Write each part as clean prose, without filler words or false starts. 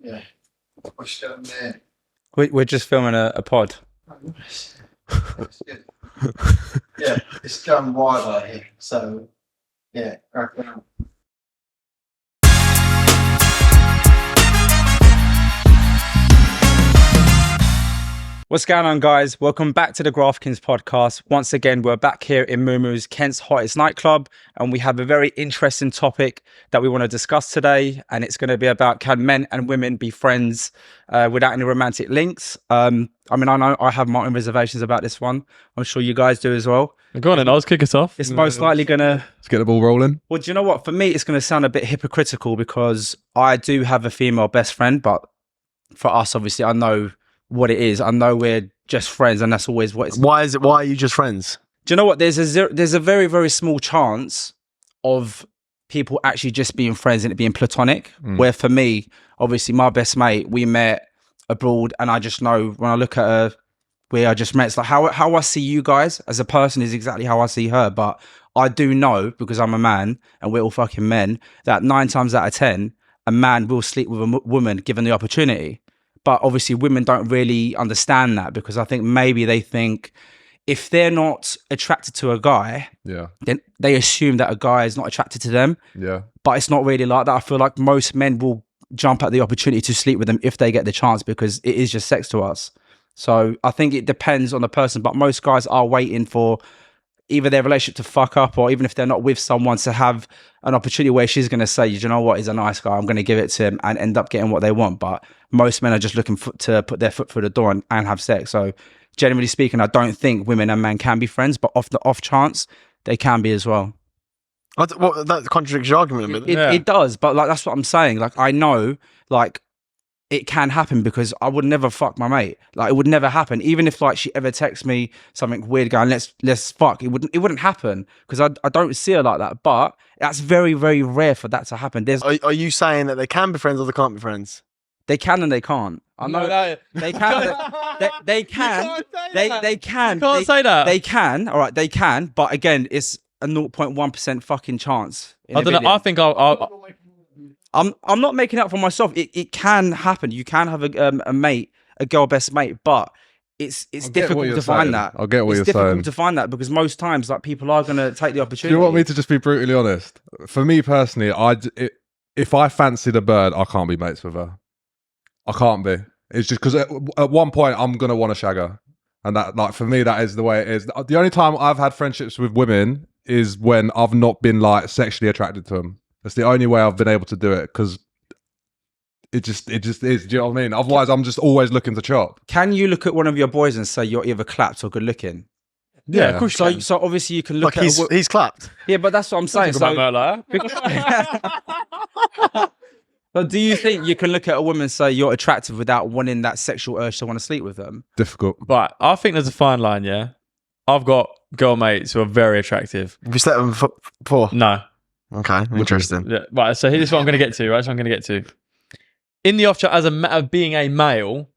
Yeah. What's down there? We're just filming a pod. That's good. Yeah, it's going wild out here. So, yeah, crack on. What's going on, guys? Welcome back to the Graft Kings podcast. Once again, we're back here in Moomoo's, Kent's hottest nightclub, and we have a very interesting topic that we want to discuss today, and it's going to be about can men and women be friends without any romantic links? I know I have my own reservations about this one. I'm sure you guys do as well. Go on then, Oz, kick us off. It's most likely going to... Let's get the ball rolling. Well, do you know what? For me, it's going to sound a bit hypocritical because I do have a female best friend, but for us, obviously, I know what it is. I know we're just friends, and that's always what it's... Why are you just friends? Do you know what? There's a very, very small chance of people actually just being friends and it being platonic. Where for me, obviously, my best mate, we met abroad, and I just know when I look at her, we are just mates. Like how I see you guys as a person is exactly how I see her. But I do know, because I'm a man and we're all fucking men, that 9 times out of 10, a man will sleep with a woman given the opportunity. But obviously women don't really understand that, because I think maybe they think if they're not attracted to a guy, then they assume that a guy is not attracted to them. Yeah. But it's not really like that. I feel like most men will jump at the opportunity to sleep with them if they get the chance, because it is just sex to us. So I think it depends on the person, but most guys are waiting for either their relationship to fuck up, or even if they're not with someone, to have an opportunity where she's going to say, you know what, he's a nice guy, I'm going to give it to him, and end up getting what they want. But most men are just looking to put their foot through the door and have sex. So generally speaking, I don't think women and men can be friends, but off the off chance, they can be as well. That contradicts your argument a bit. It does, but like that's what I'm saying. Like I know, like it can happen, because I would never fuck my mate. Like it would never happen. Even if like she ever texts me something weird going, let's fuck, it wouldn't happen, because I don't see her like that. But that's very, very rare for that to happen. Are you saying that they can be friends or they can't be friends? They can and they can't. I know they can. They can. They can. You can't say that. They can. All right, they can. But again, it's a 0.1% fucking chance. I don't know. I think I'm not making it up for myself. It can happen. You can have a mate, a girl best mate, but it's difficult to find that. I'll get what you're saying. It's difficult to find that, because most times like people are going to take the opportunity. Do you want me to just be brutally honest? For me personally, if I fancied a bird, I can't be mates with her. I can't be. It's just because at one point I'm going to want to shag her. And that, like, for me, that is the way it is. The only time I've had friendships with women is when I've not been like sexually attracted to them. That's the only way I've been able to do it, because it just is. Do you know what I mean? Otherwise, I'm just always looking to chop. Can you look at one of your boys and say you're either clapped or good looking? Yeah, of course. So obviously you can look Like at he's clapped. Yeah, but that's what I'm saying. But do you think you can look at a woman and say you're attractive without wanting that sexual urge to want to sleep with them? Difficult. But I think there's a fine line, yeah? I've got girl mates who are very attractive. Have you slept with them before? No. Okay, interesting. Yeah, right, so here's what I'm going to get to, right? So I'm going to get to. In the off chance, as being a male,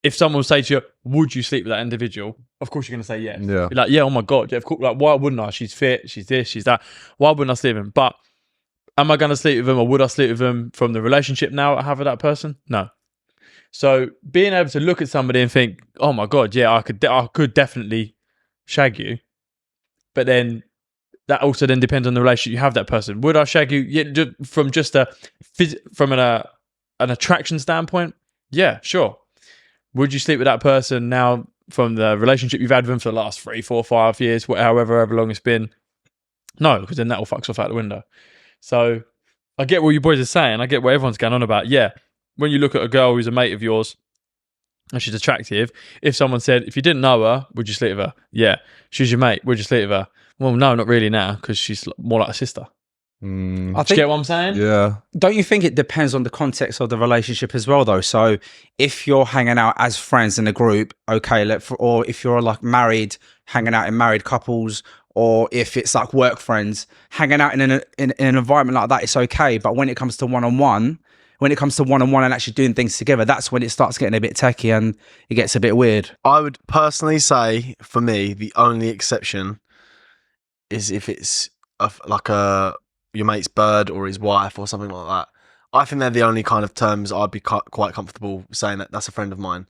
if someone will say to you, would you sleep with that individual? Of course you're going to say yes. Yeah. Be like, yeah, oh my God. Yeah, of course. Like, why wouldn't I? She's fit, she's this, she's that. Why wouldn't I sleep with him? But am I going to sleep with him, or would I sleep with him from the relationship now I have with that person? No. So being able to look at somebody and think, oh my God, yeah, I could definitely shag you. But then that also then depends on the relationship you have with that person. Would I shag you? Yeah, from just an attraction standpoint? Yeah, sure. Would you sleep with that person now from the relationship you've had with them for the last 3, 4, 5 years, however long it's been? No, because then that all fucks off out the window. So I get what you boys are saying. I get what everyone's going on about. Yeah, when you look at a girl who's a mate of yours and she's attractive, if someone said, if you didn't know her, would you sleep with her? Yeah. She's your mate, would you sleep with her? Well, no, not really now, because she's more like a sister. I Do you think, get what I'm saying? Yeah. don't you think it depends on the context of the relationship as well, though? So if you're hanging out as friends in a group, okay, or if you're like married, hanging out in married couples, or if it's like work friends, hanging out in an environment like that, it's okay. But when it comes to one-on-one and actually doing things together, that's when it starts getting a bit techie and it gets a bit weird. I would personally say, for me, the only exception is if it's your mate's bird or his wife or something like that. I think they're the only kind of terms I'd be quite comfortable saying that that's a friend of mine.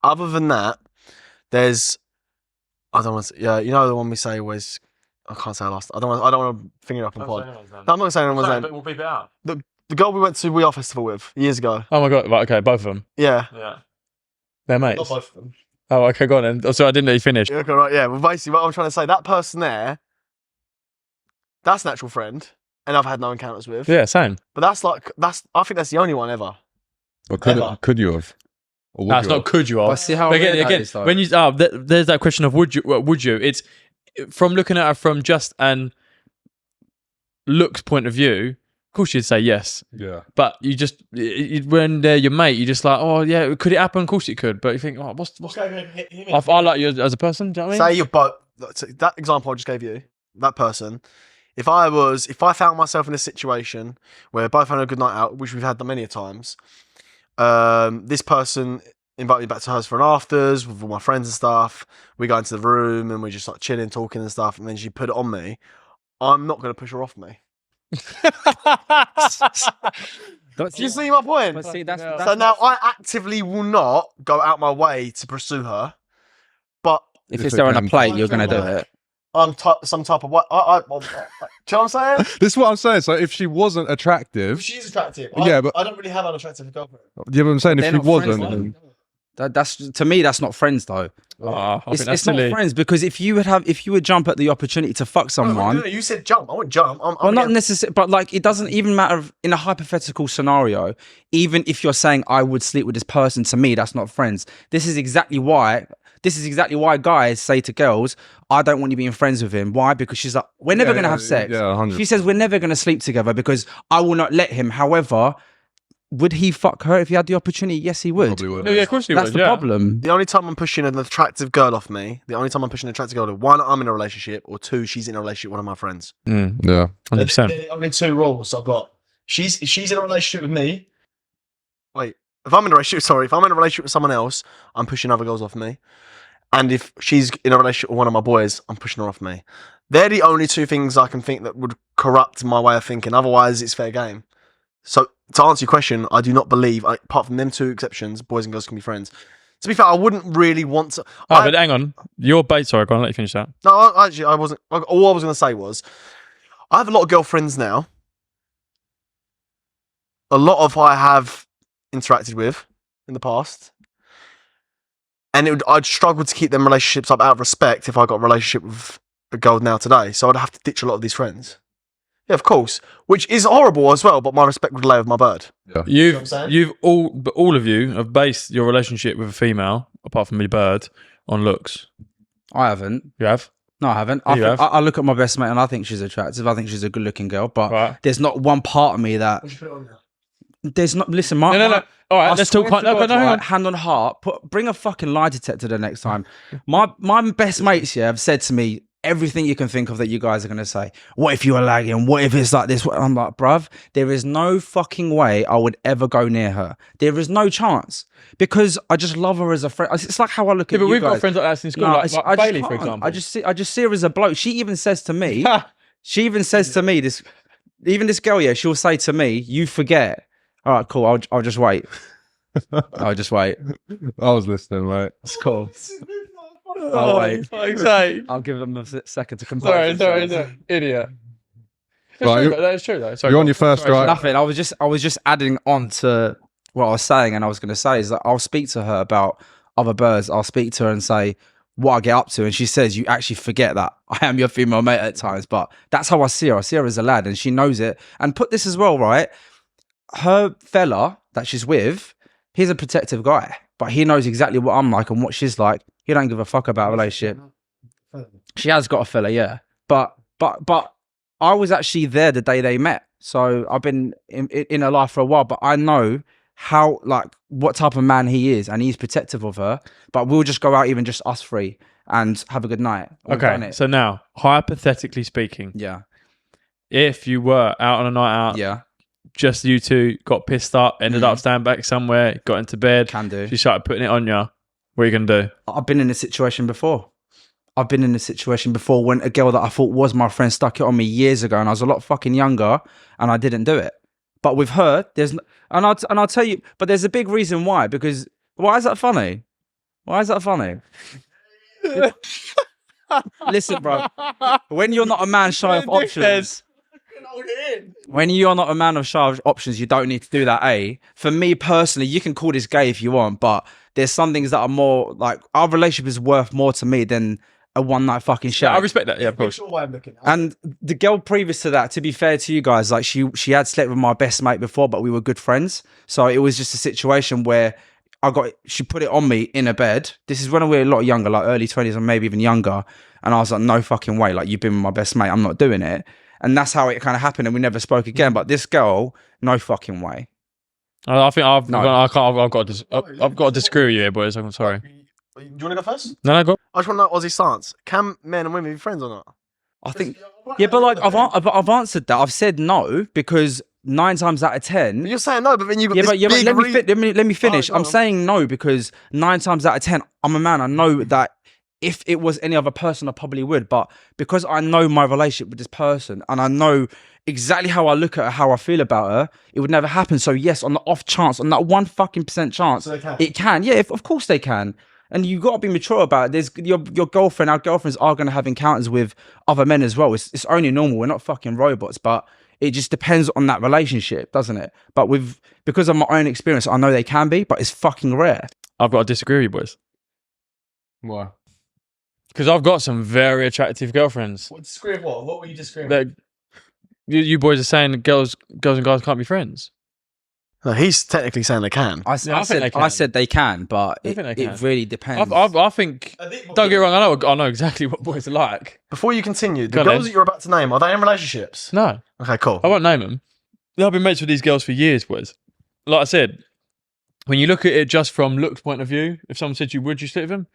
Other than that, there's I don't want to. Yeah, you know the one we say was I can't say last. I don't want to finger it up on pod. No, I'm not saying anyone's name. But we'll beep it out. The girl we went to We Are Festival with years ago. Oh my god! Right, okay, both of them. Yeah. They're mates. Not both of them. Oh, okay, go on then. Oh, sorry, I didn't let you finish. Yeah, okay, right. Yeah. Well, basically, what I'm trying to say, that person there, that's an actual friend, and I've had no encounters with. Yeah, same. But I think that's the only one ever. But Ever. could you have? Or would That's you not have? could you But have. see how But weird that again, is, though. when you there's that question of would you? It's from looking at her from just an looks point of view. Of course, you'd say yes. Yeah. But you just when they're your mate, you're just like, oh yeah, could it happen? Of course it could. But you think, oh, what's I like you as a person. Do you know what I mean? Say you're both. That example I just gave you, that person. If I found myself in a situation where we're both having a good night out, which we've had many a times, this person invited me back to hers for an afters with all my friends and stuff. We go into the room and we just like chilling, talking and stuff. And then she put it on me. I'm not going to push her off me. Do you see my point? But see, that's So now I actively will not go out my way to pursue her, but if If it's it there on a can- plate, you're gonna do it. I'm some type of what? Do you know what I'm saying? This is what I'm saying. So if she wasn't attractive, She's attractive. Yeah, but- I don't really have an attractive girlfriend. yeah, but I'm saying They're if she not friends, wasn't, though. That's to me, that's not friends though. I think It's that's not silly. friends because if you would jump at the opportunity to fuck someone, You said jump. I wouldn't jump. well, not necessarily, but like it doesn't even matter in a hypothetical scenario. Even if you're saying I would sleep with this person, to me, that's not friends. This is exactly why guys say to girls, I don't want you being friends with him. Why? Because she's like, we're never Yeah, going to yeah, have sex. yeah, 100%. She says, we're never going to sleep together because I will not let him. However, would he fuck her if he had the opportunity? Yes, he would. probably would. No, yeah, of course you That's would. the Yeah. problem. The only time I'm pushing an attractive girl off me, one, I'm in a relationship, or two, she's in a relationship with one of my friends. Yeah. 100%. They're the only two rules I've got. If she's in a relationship with me. Wait, if I'm in a relationship with someone else, I'm pushing other girls off me. And if she's in a relationship with one of my boys, I'm pushing her off me. They're the only two things I can think that would corrupt my way of thinking. Otherwise, it's fair game. So, to answer your question, I do not believe, apart from them two exceptions, boys and girls can be friends. To be fair, I wouldn't really want to. But hang on. Your bait. Sorry, go on. Let you finish that. No, I wasn't. All I was going to say was, I have a lot of girlfriends now. A lot of I have interacted with in the past. And I'd struggle to keep them relationships up out of respect if I got a relationship with a girl now today. So I'd have to ditch a lot of these friends. Yeah, of course. Which is horrible as well, but my respect would lay with my bird. Yeah. You've all of you have based your relationship with a female, apart from me, bird, on looks. I haven't. You have. No, I haven't. You have? I look at my best mate and I think she's attractive. I think she's a good looking girl, but Right. there's not one part of me that there's not. Listen, my No. All right, I let's swear talk. to No, God, hang on. right, hand on heart. Bring a fucking lie detector the next time. My best mates have said to me everything you can think of that you guys are gonna say. What if you were lagging? What if it's like this? I'm like, bruv, there is no fucking way I would ever go near her. There is no chance because I just love her as a friend. It's like how I look Yeah, at but you we've guys. got friends like that since school, No, like I just Bailey, for can't. example. I just see her as a bloke. She even says to me, this girl, yeah, she'll say to me, you forget. All right, cool. I'll just wait. I'll just wait. I was listening, mate. It's cool. Oh, wait. fuck's sake. I'll give them a second to compose. Sorry, themselves. idiot. Right, True, that is true though. Sorry, You're on go your first Sorry, right. Nothing. I was just adding on to what I was saying, and I was going to say is that I'll speak to her about other birds. I'll speak to her and say what I get up to, and she says, "You actually forget that I am your female mate at times." But that's how I see her. I see her as a lad, and she knows it. And put this as well, right? Her fella that she's with, he's a protective guy, but he knows exactly what I'm like and what she's like. He don't give a fuck about a relationship. She has got a fella, yeah, but I was actually there the day they met, so I've been in her life for a while. But I know how, like, what type of man he is, and he's protective of her. But we'll just go out, even just us three, and have a good night. We've done Okay, it. so now, hypothetically speaking, yeah, if you were out on a night out, yeah, just you two got pissed up, ended up staying back somewhere, got into bed, can do. she started putting it on you, what are you going to do? I've been in this situation before. I've been in this situation before when a girl that I thought was my friend stuck it on me years ago, and I was a lot fucking younger, and I didn't do it. But with her, and I'll tell you, but there's a big reason why. Because why is that funny? Why is that funny? Listen, bro. When you're not a man shy of options, when you're not a man of shy of options, you don't need to do that. For me personally, you can call this gay if you want, but there's some things that are more like our relationship is worth more to me than a one night fucking shag. I respect that. Yeah, of course. And the girl previous to that, to be fair to you guys, like she had slept with my best mate before, but we were good friends. So it was just a situation where she put it on me in a bed. This is when we were a lot younger, like early 20s or maybe even younger. And I was like, no fucking way. Like, you've been with my best mate. I'm not doing it. And that's how it kind of happened. And we never spoke again. But this girl, no fucking way. I think I've got to disagree with you here, boys. I'm sorry. Do you want to go first? No, go. I just want to know Aussie's stance. Can men and women be friends or not? I think, yeah, but like I've answered that. I've said no because 9 times out of 10. You're saying no, but then you've got this but big let me finish. Oh, I'm saying no because 9 times out of 10, I'm a man. I know that if it was any other person, I probably would. But because I know my relationship with this person and I know exactly how I look at her, how I feel about her, it would never happen. So yes, on the off chance, on that 1% chance, So they can. it can. Yeah, of course they can. And you got to be mature about it. There's your girlfriend, our girlfriends are going to have encounters with other men as well. It's only normal. We're not fucking robots, but it just depends on that relationship, doesn't it? But because of my own experience, I know they can be, but it's fucking rare. I've got to disagree with you, boys. Why? Because I've got some very attractive girlfriends. What, disagree with what? What were you disagreeing with? That you boys are saying that girls and guys can't be friends. No, he's technically saying they can. I think they can. I said they can, but I think they can. it really depends. I think. Don't get me wrong. I know exactly what boys are like. Before you continue, the Go on, girls then. that you're about to name, are they in relationships? No, Okay, cool. I won't name them. I've been mates with these girls for years, boys. Like I said, when you look at it just from looks point of view, if someone said to you, would you sleep with him?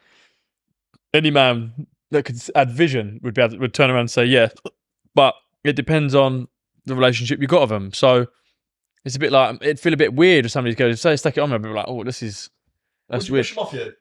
Any man that could add vision would turn around and say yeah. But it depends on the relationship you got with them. So it's a bit like, it'd feel a bit weird if somebody goes, say, stick it on me, I'd be like, oh, that's weird. Off you?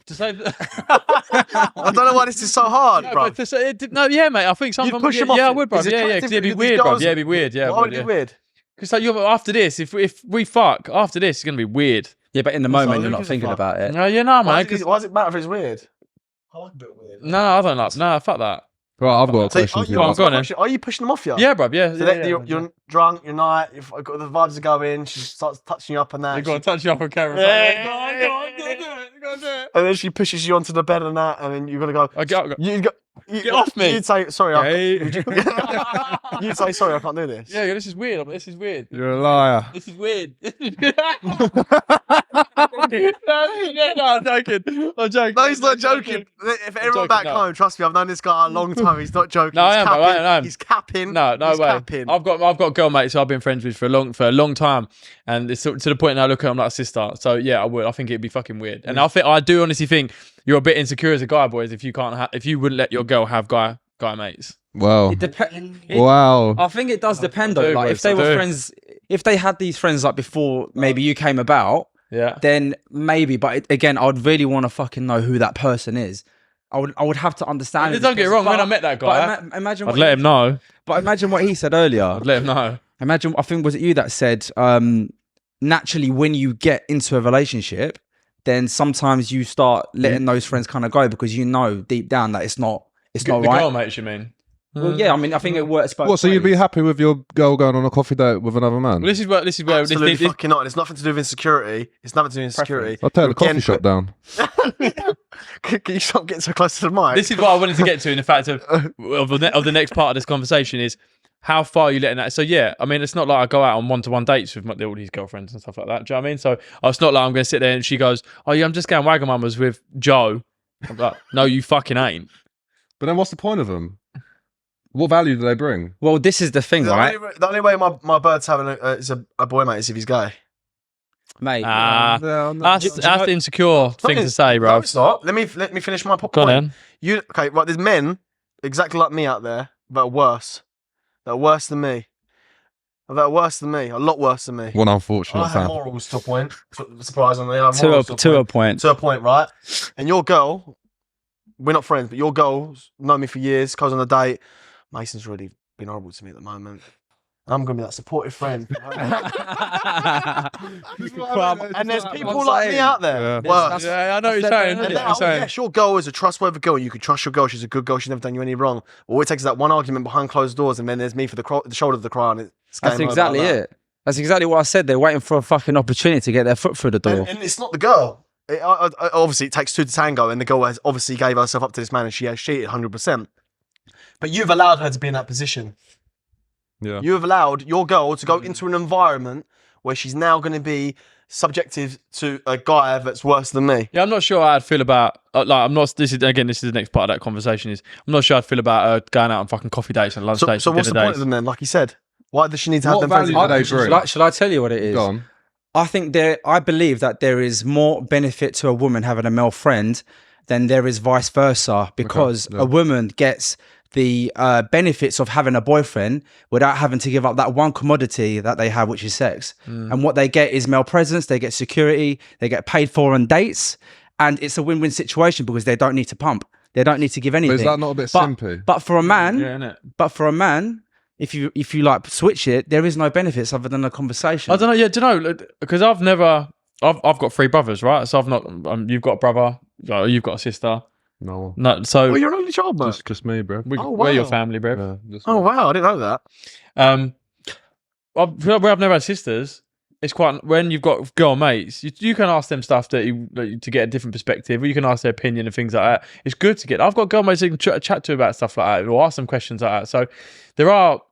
To say I don't know why this is so hard, no, bro. but to say, yeah, mate. I think sometimes push him off yeah, I you? would, bro. Is it Yeah, attractive? because it'd be These weird, bro. girls- Yeah, it'd be weird. Yeah, Why would it be weird? Because like after this, if we fuck after this, it's gonna be weird. yeah, but in the So moment, who you're not gives a thinking fuck? about it. No, yeah, no, Why man. does it matter if it's weird? I like a bit weird. No, I don't like. No, fuck that. Right, I've got a So, question are, for you, you. Go on, go on then. are you pushing them off you? Yeah, bro. Yeah. So yeah, you're drunk, you're not, the vibes are going, she starts touching you up and that. You gotta touch you up on camera. Yeah. Go on, go on, do it. And then she pushes you onto the bed and that, and then you're gonna go. Get off me. You'd say sorry. Okay. You'd say sorry. I can't do this. Yeah, this is weird. This is weird. You're a liar. This is weird. No, I'm joking. No, he's not joking. If everyone joking, back no. home, trust me, I've known this guy a long time. He's not joking. No, I he's am, bro, capping. I am. He's capping. No he's way. Capping. I've got girl mates who I've been friends with for a long time, and it's to the point now I look at them like a sister. So yeah, I would. I think it'd be fucking weird, and I do honestly think you're a bit insecure as a guy, boys, if you wouldn't let your girl have guy mates. Wow. It depends. Wow. I think it does depend though. do, Like boys, if they I were do. friends, if they had these friends like before, maybe you came about, Yeah. then maybe. But again, I'd really want to fucking know who that person is. I would have to understand. Don't get me wrong. When I met that guy, imagine. I'd let him know. But imagine what he said earlier. I'd let him know. Imagine. I think was it you that said, naturally, when you get into a relationship, then sometimes you start letting those friends kind of go because you know deep down that it's not The right. girl mates, you mean? Well, yeah. I mean, I think it works both What? So you'd be ways. happy with your girl going on a coffee date with another man? Well, this is where Absolutely this, fucking not. It's nothing to do with insecurity. It's nothing to do with insecurity. I'll take the Again, coffee shop down. Can you stop getting so close to the mic? this is what I wanted to get to in the fact of the next part of this conversation is how far are you letting that. So yeah, I mean, it's not like I go out on one-to-one dates with all these girlfriends and stuff like that. Do you know what I mean? So it's not like I'm going to sit there and she goes, oh yeah, I'm just going Wagamamas with Joe. I'm like, no, you fucking ain't. But then what's the point of them? What value do they bring? Well, this is the thing, right, The only way my bird's having is a boy mate is if he's gay. mate? That's the insecure thing to say, No, bro. it's not. Let me finish my point. Go on, then. Right, there's men exactly like me out there that are worse. That are worse than me. That are worse than me. A lot worse than me. One unfortunate I have fan. morals to a point. Surprisingly, I have To morals a to point. To a point, right? And your girl, we're not friends, but your girl's known me for years, goes on a date. Mason's really been horrible to me at the moment. I'm gonna be that supportive friend. Bruv, And there's what people I'm like me saying. out there. Yeah. Well, Yeah, I know what you're saying. and I know now, what you're saying. yes, your girl is a trustworthy girl. You can trust your girl. She's a good girl. She's never done you any wrong. All it takes is that one argument behind closed doors, and then there's me for the shoulder of the cry, and it's game That's over exactly like that. it. That's exactly what I said. They're waiting for a fucking opportunity to get their foot through the door. And it's not the girl. Obviously, it takes two to tango, and the girl has obviously gave herself up to this man, and she has cheated 100%. But you've allowed her to be in that position. Yeah. You have allowed your girl to go into an environment where she's now going to be subjective to a guy that's worse than me. Yeah, I'm not sure how I'd feel about I'm not. This is the next part of that conversation. Is I'm not sure I'd feel about going out on fucking coffee dates and lunch dates. So and what's the dinner point of them then? Like you said, why does she need to have What them friends? value do they Shall bring? shall I tell you what it is? Go on. I believe that there is more benefit to a woman having a male friend than there is vice versa, because yeah. a woman gets the benefits of having a boyfriend without having to give up that one commodity that they have, which is sex. And what they get is male presence, they get security, they get paid for on dates, and it's a win-win situation because they don't need to pump. They don't need to give anything. But is that not a bit But- simpy? But for a man, Yeah, innit? if you like switch it, there is no benefits other than a conversation. I don't know. Yeah, do you know? Because I've got 3 brothers, right? So I've not. You've got a brother. You've got a sister. No. No. So Oh, you're an only child, mate. Just me, bro. we're your wow. family, bro. Yeah, just Oh, wow. I didn't know that. Where I've never had sisters. It's quite when you've got girl mates, you can ask them stuff to get a different perspective, or you can ask their opinion and things like that. It's good to get. I've got girl mates you can chat to about stuff like that, or ask them questions like that. So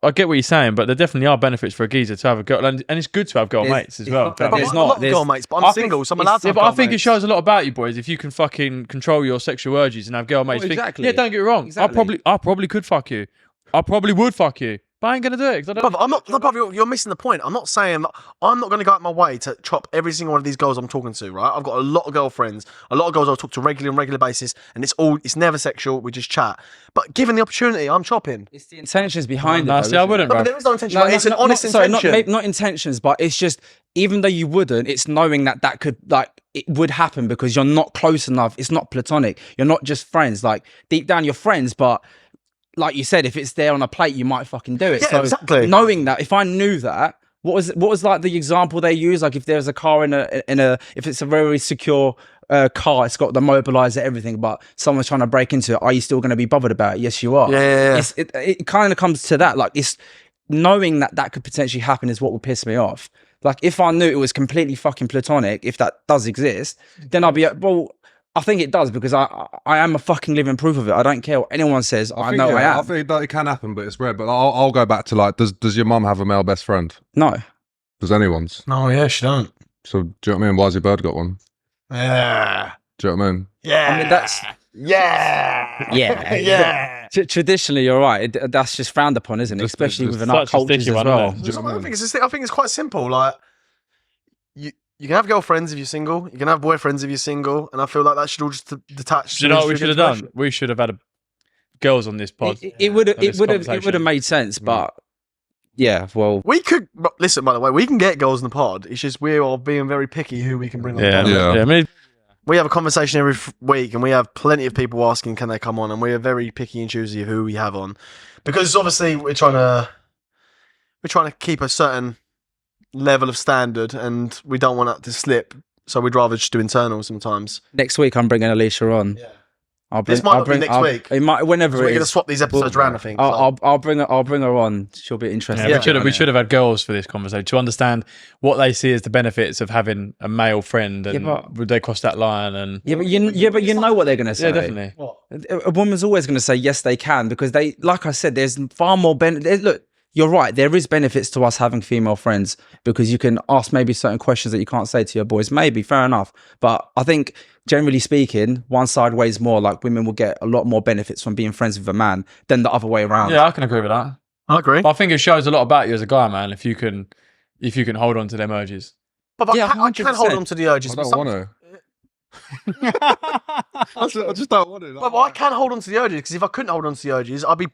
I get what you're saying, but there definitely are benefits for a geezer to have a girl, and it's good to have girl mates as well. not- But There's I not- love there's- girl mates, but I'm I think single, so I'm allowed to Yeah, have but I girl think it mates. shows a lot about you boys if you can fucking control your sexual urges and have girl mates. Oh, exactly. Yeah, don't get me wrong. Exactly. I probably could fuck you. I probably would fuck you, but I ain't gonna do it. 'Cause I don't, Brother, I'm not, no, brother, you're missing the point. I'm not saying that I'm not going to go out my way to chop every single one of these girls I'm talking to, right? I've got a lot of girlfriends, a lot of girls I talk to regularly on a regular basis, and it's never sexual. We just chat. But given the opportunity, I'm chopping. It's the intentions behind No, it. see, though, I isn't wouldn't, it? No, but bro. there is no intention. It's an honest sorry, intention. not intentions, but it's just even though you wouldn't, it's knowing that could it would happen because you're not close enough. It's not platonic. You're not just friends. Like deep down, you're friends, but like you said, if it's there on a plate, you might fucking do it. Yeah, so exactly. knowing that, if I knew that, what was like the example they use? Like if there's a car if it's a very secure car, it's got the mobilizer, everything, but someone's trying to break into it. Are you still going to be bothered about it? Yes, you are. Yeah. It kind of comes to that. Like it's knowing that could potentially happen is what would piss me off. Like if I knew it was completely fucking platonic, if that does exist, then I'd be well. I think it does because I am a fucking living proof of it. I don't care what anyone says. I know I am. I think that it can happen, but it's rare. But I'll go back to like, does your mum have a male best friend? No. Does anyone's? No, yeah, she don't. So do you know what I mean? Why's your bird got one? Yeah. Do you know what I mean? Yeah. I mean that's Yeah. Yeah. Traditionally, you're right. That's just frowned upon, isn't it? Just- Especially just within our such a cultures sticky as one, well. isn't Do you know what I mean? I think it's quite simple. Like you can have girlfriends if you're single. You can have boyfriends if you're single, and I feel like that should all just detach. do you know what we should have done? We should have had girls on this pod. It would on this have conversation. made sense, but yeah, well, We could listen. By the way, we can get girls in the pod. It's just we are being very picky who we can bring on. the Yeah, pod. Yeah. I mean, We have a conversation every week, and we have plenty of people asking, "Can they come on?" And we are very picky and choosy of who we have on, because obviously we're trying to keep a certain level of standard, and we don't want that to slip. So we'd rather just do internal sometimes. next week I'm bringing Alicia on. Yeah. I'll bring, This might I'll not be bring, next I'll- week. It might whenever So we're it going to is. swap these episodes around. I think. I'll bring her on. She'll be interested. yeah, Yeah. we should have had girls for this conversation to understand what they see as the benefits of having a male friend, and but- would they cross that line? And Yeah, but you know what they're gonna say. yeah, definitely. What? A woman's always going to say yes, they can, because they, like I said, there's far more benefit. Look, you're right. There is benefits to us having female friends because you can ask maybe certain questions that you can't say to your boys. Maybe fair enough, but I think generally speaking, one side weighs more. Like women will get a lot more benefits from being friends with a man than the other way around. Yeah, I can agree with that. I agree. But I think it shows a lot about you as a guy, man. If you can hold on to them urges. But Yeah, I can hold 100%. on to the urges. I but don't some- want to. I just don't want to. But I can hold on to the urges, because if I couldn't hold on to the urges, I'd be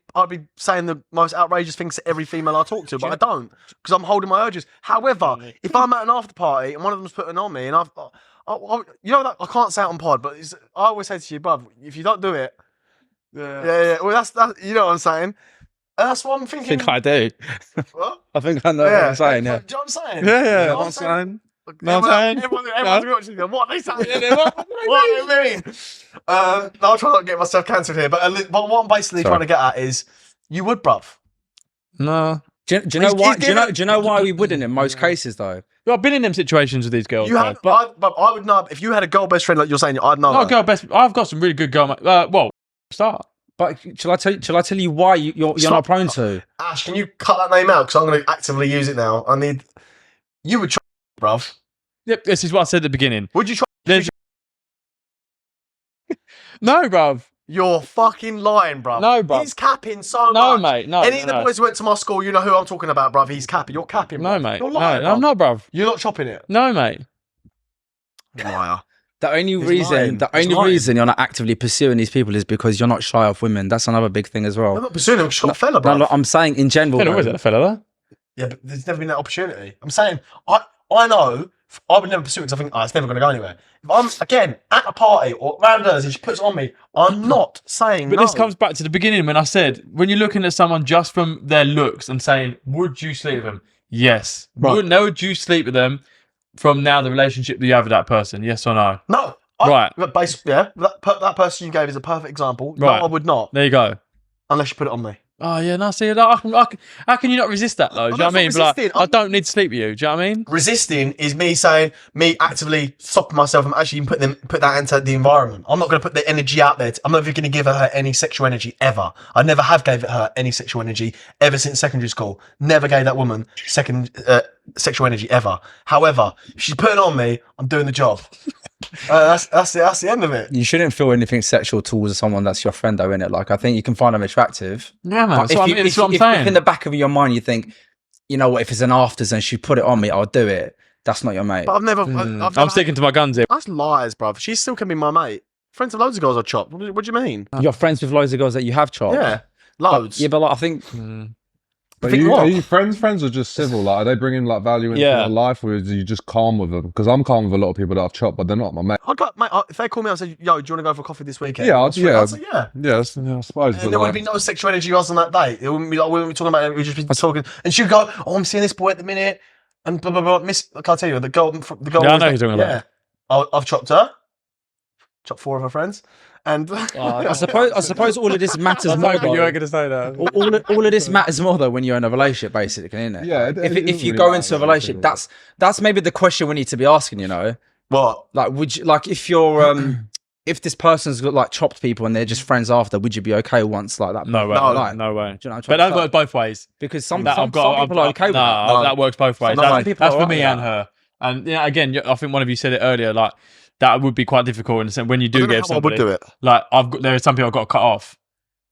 saying the most outrageous things to every female I talk to. But I don't, because I'm holding my urges. However, if I'm at an after party and one of them's putting on me, and you know that I can't say it on pod, but I always say to you, bruv, if you don't do it, yeah. Well, that's you know what I'm saying. That's what I'm I thinking. think I do. What? I think I know what I'm saying. Yeah. Do you know what I'm saying? Yeah, You yeah. know what I'm saying. No, I'm saying. Everyone's watching them. What are they saying? What do they mean? No, I'll try not to get myself cancelled here. But what I'm basically Sorry. trying to get at is, you would, bruv. No. Do you know He's why? Do giving- you know why we wouldn't in most cases though? I've been in them situations with these girls. You have, but but I would know if you had a girl best friend like you're saying. I'd know. not her. girl best. I've got some really good girl. Well, start. But shall I tell you why you're not prone to? Ash, can you cut that name out? Because I'm going to actively use it now. I need. You would try, bruv. Yep, this is what I said at the beginning. Would you try? There's... No, bruv. You're fucking lying, bruv. No, bruv. He's capping so No, much. mate. No. Any of the boys who went to my school, you know who I'm talking about, bruv. He's capping. You're capping, No, bruv. mate. You're No, lying, I'm bruv. not, bruv. You're not chopping it. No, mate. Liar. The only He's reason, lying. the He's only lying. reason you're not actively pursuing these people is because you're not shy of women. That's another big thing as I'm well. not pursuing him. She's got a fella, No, bruv. look, I'm saying in general. Hello, though, is it a fella there? Yeah, but there's never been that opportunity. I'm saying, I know I would never pursue it because I think, it's never going to go anywhere. If I'm, again, at a party or around us and she puts it on me, I'm not saying But no. this comes back to the beginning when I said, when you're looking at someone just from their looks and saying, would you sleep with them? Yes. Right. Would you sleep with them from now the relationship that you have with that person? Yes or no? No. Right. That person you gave is a perfect example. Right. No, I would not. There you go. Unless you put it on me. Oh, yeah, no, see, how can you not resist that, though? Do you know what I mean? not But, like, resisting. I don't need to sleep with you. Do you know what I mean? Resisting is me saying, me actively stopping myself from actually put that into the environment. I'm not going to put the energy out there. I'm never going to give her any sexual energy ever. I never have gave her any sexual energy ever since secondary school. Never gave that woman sexual energy ever. However, if she's putting it on me, I'm doing the job. That's the end of it. You shouldn't feel anything sexual towards someone that's your friend, though, innit? Like, I think you can find them attractive. Yeah, man. But That's what I'm if saying. in the back of your mind you think, you know what, if it's an afters and she put it on me, I'll do it. That's not your mate. But I've never. I'm sticking to my guns here. That's lies, bruv. She still can be my mate. Friends of loads of girls are chopped. What do you mean? You're friends with loads of girls that you have chopped. Yeah, loads. Yeah, but like, I think But Think what? are you friends or just civil? Like, are they bringing like value into Yeah. your life, or are you just calm with them? Because I'm calm with a lot of people that I've chopped, but they're not my mate. I'd go, mate, if they call me up and say, "Yo, do you want to go for coffee this weekend?" Yeah, I'd say, yeah. yeah, I suppose. And But there wouldn't like, be no sexual energy us on that day. It wouldn't be like we wouldn't be talking about it. We'd just be talking, and she'd go, "Oh, I'm seeing this boy at the minute," and blah blah blah. Miss, I can't tell you the girl. The girl. Yeah, I was know like, who you're talking about. Yeah, I've chopped her. Chopped 4 of her friends, and I suppose all of this matters more. though. going to say that. All of this matters more though when you're in a relationship, basically, isn't it? Yeah, Like, it if doesn't you really go matter into a what relationship, you do. that's maybe the question we need to be asking. You know, what? like would you like if you're if this person's got like chopped people and they're just friends after, would you be okay once like that? No way. No, like, No way. do you know what I'm But trying that to say? works both ways. Because some That people are okay with that. No, that works both ways. Some That's, people that's are for alright me with and that. her. And yeah, again, I think one of you said it earlier. Like that would be quite difficult in the sense when you I do don't know get how I would somebody. do it. Like there are some people I've got to cut off.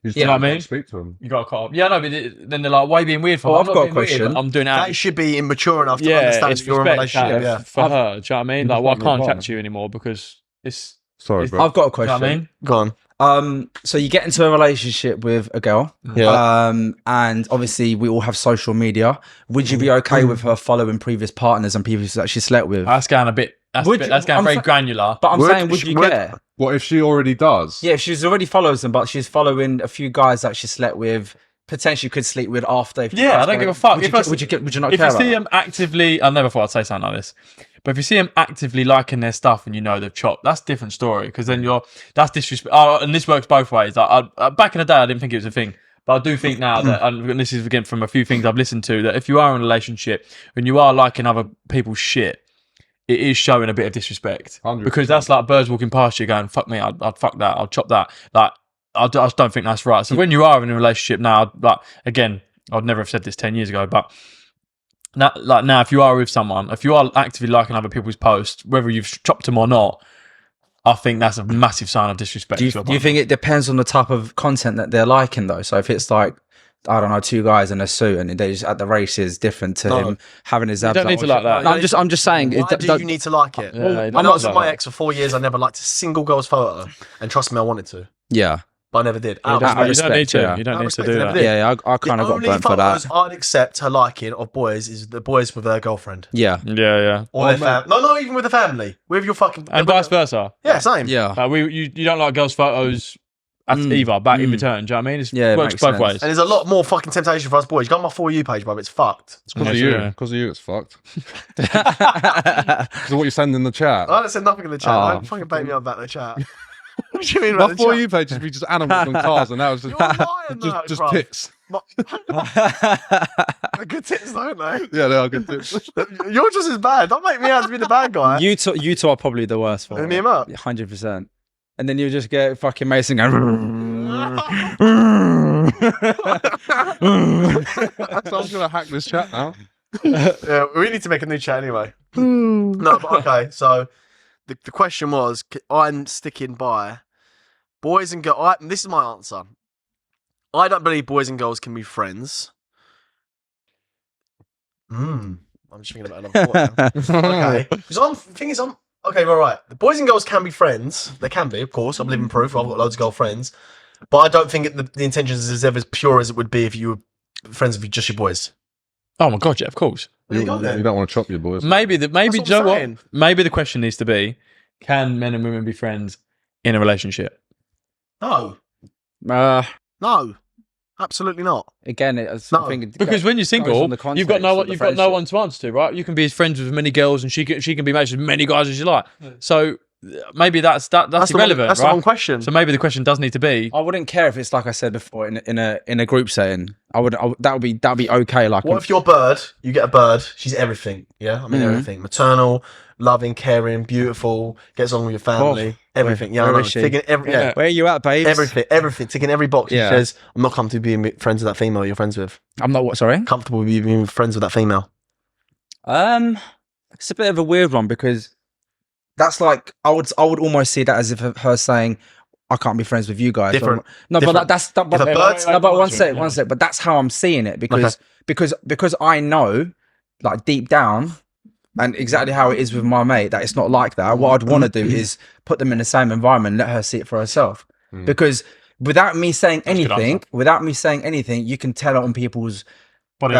you just Yeah, know what I don't mean? Speak to them. You got to cut off. Yeah, no, but then they're like, "Why are you being weird for?" Well, I'm I've not got a being weird, question. but I'm doing it. They should be immature enough to Yeah, understand it's if you're in a respect relationship. that Yeah. for her. Do you know what I mean? You Like, just well, I want your can't chat partner. to you anymore because it's. Sorry, It's- bro. I've got a You know question. what I mean? Go on. So you get into a relationship with a girl, and obviously we all have social media. Would you be okay with her following previous partners and people that she slept with? That's going a bit. That's, Would bit, you- that's going I'm very fa- granular. But I'm Would- saying, would you would- care? What if she already does? Yeah, she's already follows them, but she's following a few guys that she slept with, potentially could sleep with after. if you Yeah, guys I don't go- give a fuck. Would If you, I- would you not If care you about see that? them actively, I never thought I'd say something like this, but if you see them actively liking their stuff and you know they've chopped, that's a different story because then that's disrespect. Oh, and this works both ways. Like, back in the day, I didn't think it was a thing. But I do think now that, and this is again from a few things I've listened to, that if you are in a relationship and you are liking other people's shit, it is showing a bit of disrespect. 100%. Because that's like birds walking past you going, fuck me, I'd fuck that, I'll chop that. Like, I just don't think that's right. So when you are in a relationship now, like, again, I'd never have said this 10 years ago, but now if you are with someone, if you are actively liking other people's posts, whether you've chopped them or not, I think that's a massive sign of disrespect. Do you to your think partner. it depends on the type of content that they're liking though? So if it's like, I don't know, 2 guys in a suit and they're just at the races, different to him having his abs. don't need to like that. No, I'm just saying. Why do you need to like it? Yeah, you When don't I was need with to my like ex for 4 years, I never liked a single girl's photo. And trust me, I wanted to. Yeah. But I never did. You don't, out of you don't respect, need to. yeah. You don't Out of need to respect, do I never that. did. Yeah, I kind of got burnt for that. I'd accept her liking of boys is the boys with their girlfriend. Yeah. Yeah, yeah. Or their family. No, not even with the family. With your fucking... And vice versa. Yeah, same. Yeah. You don't like girls' photos That's either back in return. Do you know what I mean? It works makes both sense. ways. And there's a lot more fucking temptation for us boys. Go on my For You page, bro. It's fucked. It's because of Yeah, you. yeah. Because of you, it's fucked. Because of what you send in the chat. I haven't said nothing in the chat. Oh. Don't fucking bait me up about the chat. What do you mean My about the For chat? You page would be just animals and cars, and that was just, You're lying, though, just bruv. tits. They're good tits, don't they? Yeah, they are good tits. You're just as bad. Don't make me out to be the bad guy. You two are probably the worst for Hit it. me up. 100%. And then you just get fucking Mason going. So I'm gonna hack this chat now. Yeah, we need to make a new chat anyway. No, but okay. So the question was, I'm sticking by boys and girls. This is my answer. I don't believe boys and girls can be friends. I'm just thinking about another point now. Okay. Because the thing is, okay, right. The boys and girls can be friends. They can be, of course. I'm living proof. I've got loads of girlfriends. But I don't think the intentions is ever as pure as it would be if you were friends with just your boys. Oh my god, yeah, of course. There you go, then. You don't want to chop your boys. Maybe That's do what you I'm know saying. what? Maybe the question needs to be: can men and women be friends in a relationship? No. Uh, No. Absolutely not. again, it's No, I think it Because when you're goes single, on the you've got context no of one. the You've got no friendship. one to answer to, right? You can be friends with as many girls, and she can be mates with as many guys as you like. So maybe that's irrelevant, That's right? the wrong question. So maybe the question does need to be: I wouldn't care if it's like I said before in a group setting. That would be okay. Like What if you're a bird? You get a bird. She's everything. Yeah, I mean Mhm. everything. Maternal, loving, caring, beautiful. Gets on with your family. Everything. Yeah, where I know. is she? Ticking yeah. where are you at, babes? Everything. Ticking every box. Yeah. She says, "I'm not comfortable being friends with that female you're friends with. I'm not what? Sorry. Comfortable being friends with that female." It's a bit of a weird one because that's like I would almost see that as if her saying, "I can't be friends with you guys." Different. No, Different. but that's but, If a bird's- no, but one sec. Yeah. But that's how I'm seeing it because I know, like deep down, and exactly how it is with my mate, that it's not like that. What I'd want to do is put them in the same environment, let her see it for herself. Because without me saying a good anything, you can tell it on people's body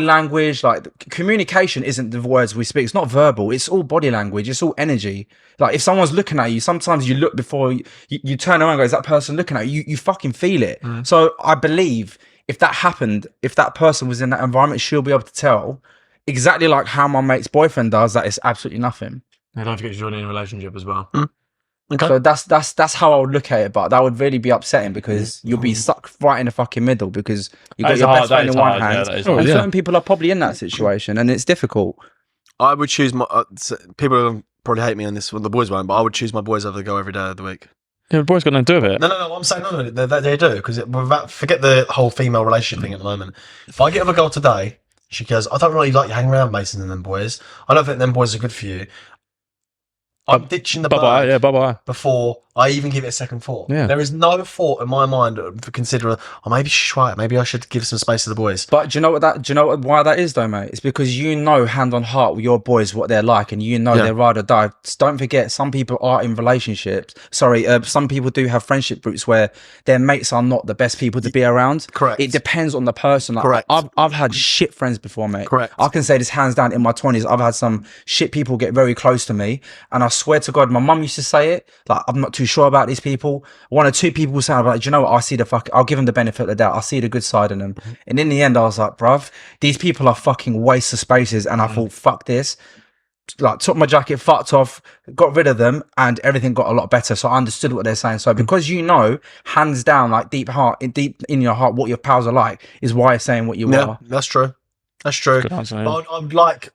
language. Like communication isn't the words we speak. It's not verbal. It's all body language. It's all energy. Like if someone's looking at you, sometimes you look before you turn around and go, is that person looking at you? You fucking feel it. So I believe if that happened, if that person was in that environment, she'll be able to tell exactly like how my mate's boyfriend does that it's absolutely nothing. And don't forget to join in a relationship as well. Okay. So that's how I would look at it, but that would really be upsetting because you'll be stuck right in the fucking middle because you got That is your hard, best that friend is in one hard, yeah, hand, that is and hard. certain people are probably in that situation, and it's difficult. I would choose my. People will probably hate me on this. Well, the boys won't, but I would choose my boys over the girl every day of the week. Yeah, the boy's got nothing to do with it. No. I'm saying no. They do because forget the whole female relationship thing at the moment. If I get with a girl today, she goes, "I don't really like you hanging around Mason and them boys. I don't think them boys are good for you." I'm ditching the Bye-bye, bird yeah, bye-bye. before I even give it a second thought. Yeah. There is no thought in my mind for considering, maybe she's right. Maybe I should give some space to the boys. But do you know why that is though, mate? It's because you know hand on heart with your boys what they're like, and you know they're ride or die. Just don't forget, some people are in relationships. Some people do have friendship groups where their mates are not the best people to be around. Correct. It depends on the person. Like, Correct. I've had shit friends before, mate. Correct. I can say this hands down. In my 20s, I've had some shit people get very close to me, and I swear to God, my mum used to say it. Like, I'm not too sure about these people. One or two people say, like, do you know what? I'll give them the benefit of the doubt. I see the good side in them. And in the end, I was like, bruv, these people are fucking waste of spaces. And I thought, fuck this. Like, took my jacket, fucked off, got rid of them, and everything got a lot better. So I understood what they're saying. So because you know, hands down, like deep in your heart, what your pals are like, is why you're saying what you are. That's true. That's true. Good answer, yeah. But I'd like.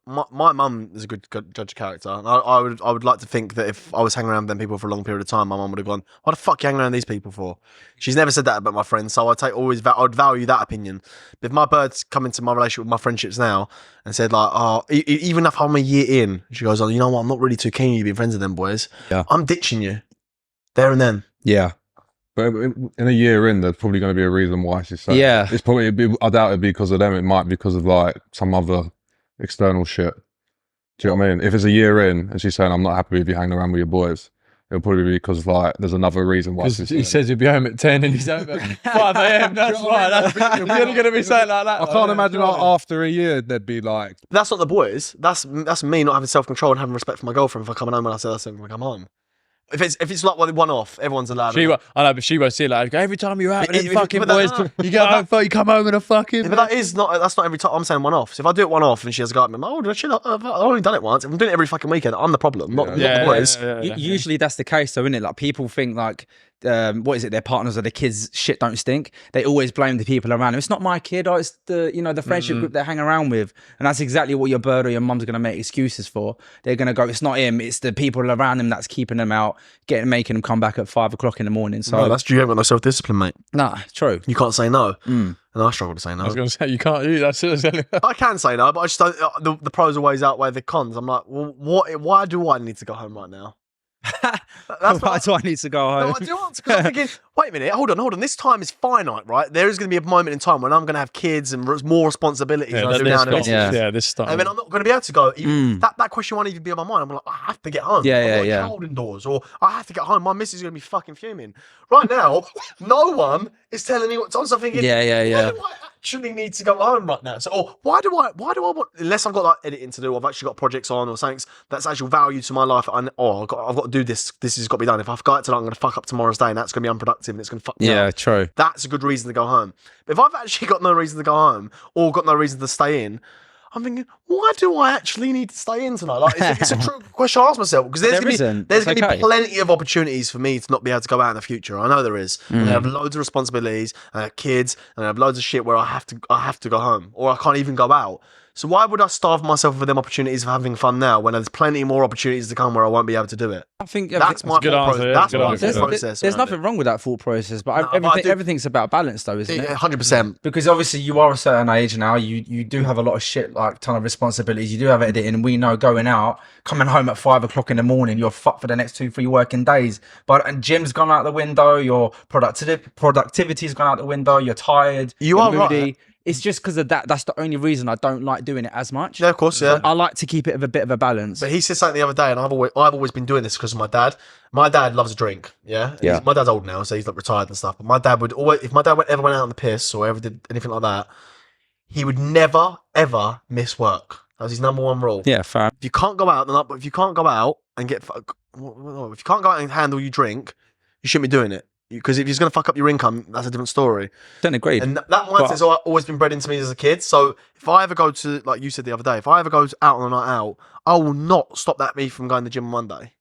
My mum is a good judge of character. And I would like to think that if I was hanging around with them people for a long period of time, my mum would have gone, "What the fuck are you hanging around these people for?" She's never said that about my friends, so I'd value that opinion. But if my bird's come into my relationship with my friendships now and said like, "Oh," even if I'm a year in, she goes, "Oh, you know what? I'm not really too keen on you being friends with them boys. Yeah. I'm ditching you there and then." Yeah. But in a year in, there's probably going to be a reason why she's saying Yeah. It's probably, I doubt it'd be because of them. It might be because of like some other external shit. Do you know what I mean? If it's a year in and she's saying, "I'm not happy with you hanging around with your boys," it'll probably be because like there's another reason why. Because he says he'll be home at 10 and he's home at 5 a.m. That's right. You're only going to be saying like that. I can't imagine like, after a year they'd be like, That's not the boys. That's me not having self control and having respect for my girlfriend for coming home when I say that's when I come home. If it's like one off, everyone's allowed. I know, but she won't see it like every time you're out with them If- fucking but that- boys, you get home, you come home in a fucking. Yeah, but that's not every time. I'm saying one off. So if I do it one off and she has a go at me, I've only done it once. If I'm doing it every fucking weekend, I'm the problem, not the boys. Usually that's the case, though, isn't it? Like people think like, what is it? Their partners or their kids' shit don't stink. They always blame the people around them. It's not my kid, or it's the friendship group they hang around with, and that's exactly what your bird or your mum's gonna make excuses for. They're gonna go, it's not him, it's the people around him that's keeping them out, making them come back at 5 o'clock in the morning. So No, that's true. You haven't got no self discipline, mate. nah, true. You can't say no, and I struggle to say no. I was going to say you can't do that. I can say no, but I just don't. The pros always outweigh the cons. I'm like, well, why do I need to go home right now? That's Why do I need to go home? No, I do answer because I'm thinking, wait a minute, hold on. This time is finite, right? There is going to be a moment in time when I'm going to have kids and more responsibilities than I do now. This stuff. And then I'm not going to be able to go. That question won't even be on my mind. I'm like, I have to get home. I'm cold indoors, or I have to get home. My missus is going to be fucking fuming. Right now, no one is telling me what time. So I'm thinking, Yeah. why do I actually need to go home right now? So, or why do I want? Unless I've got like editing to do, I've actually got projects on or something that's actual value to my life. I've got to do this. This has got to be done. If I forget tonight, I'm going to fuck up tomorrow's day, and that's going to be unproductive, and it's going to fuck me up. True. That's a good reason to go home. But if I've actually got no reason to go home or got no reason to stay in, I'm thinking, why do I actually need to stay in tonight? Like, it's a true question I ask myself, because there's going to be plenty of opportunities for me to not be able to go out in the future. I know there is. I have loads of responsibilities, and I have kids, and I have loads of shit where I have to go home, or I can't even go out. So why would I starve myself for them opportunities of having fun now when there's plenty more opportunities to come where I won't be able to do it? I think That's my thought process. That's my thought process. There's nothing wrong with that thought process, but everything's about balance, though, isn't it? 100%. Because obviously you are a certain age now. You do have a lot of shit, like ton of responsibilities. You do have editing, and we know going out, coming home at 5 o'clock in the morning, you're fucked for the next 2-3 working days. And gym's gone out the window. Your productivity's gone out the window. You're tired. You are moody. Right. It's just because of that. That's the only reason I don't like doing it as much. Yeah, of course, yeah. I like to keep it a bit of a balance. But he said something the other day, and I've always been doing this because of my dad. My dad loves a drink, yeah? My dad's old now, so he's like retired and stuff. But my dad would always, if my dad ever went out on the piss or ever did anything like that, he would never, ever miss work. That was his number one rule. Yeah, fair. If you can't go out, if you can't go out and if you can't go out and handle your drink, you shouldn't be doing it. Because if he's going to fuck up your income, that's a different story. Don't agree. And that mindset's always been bred into me as a kid. So if I ever go to, like you said the other day, if I ever go out on a night out, I will not stop me from going to the gym on Monday.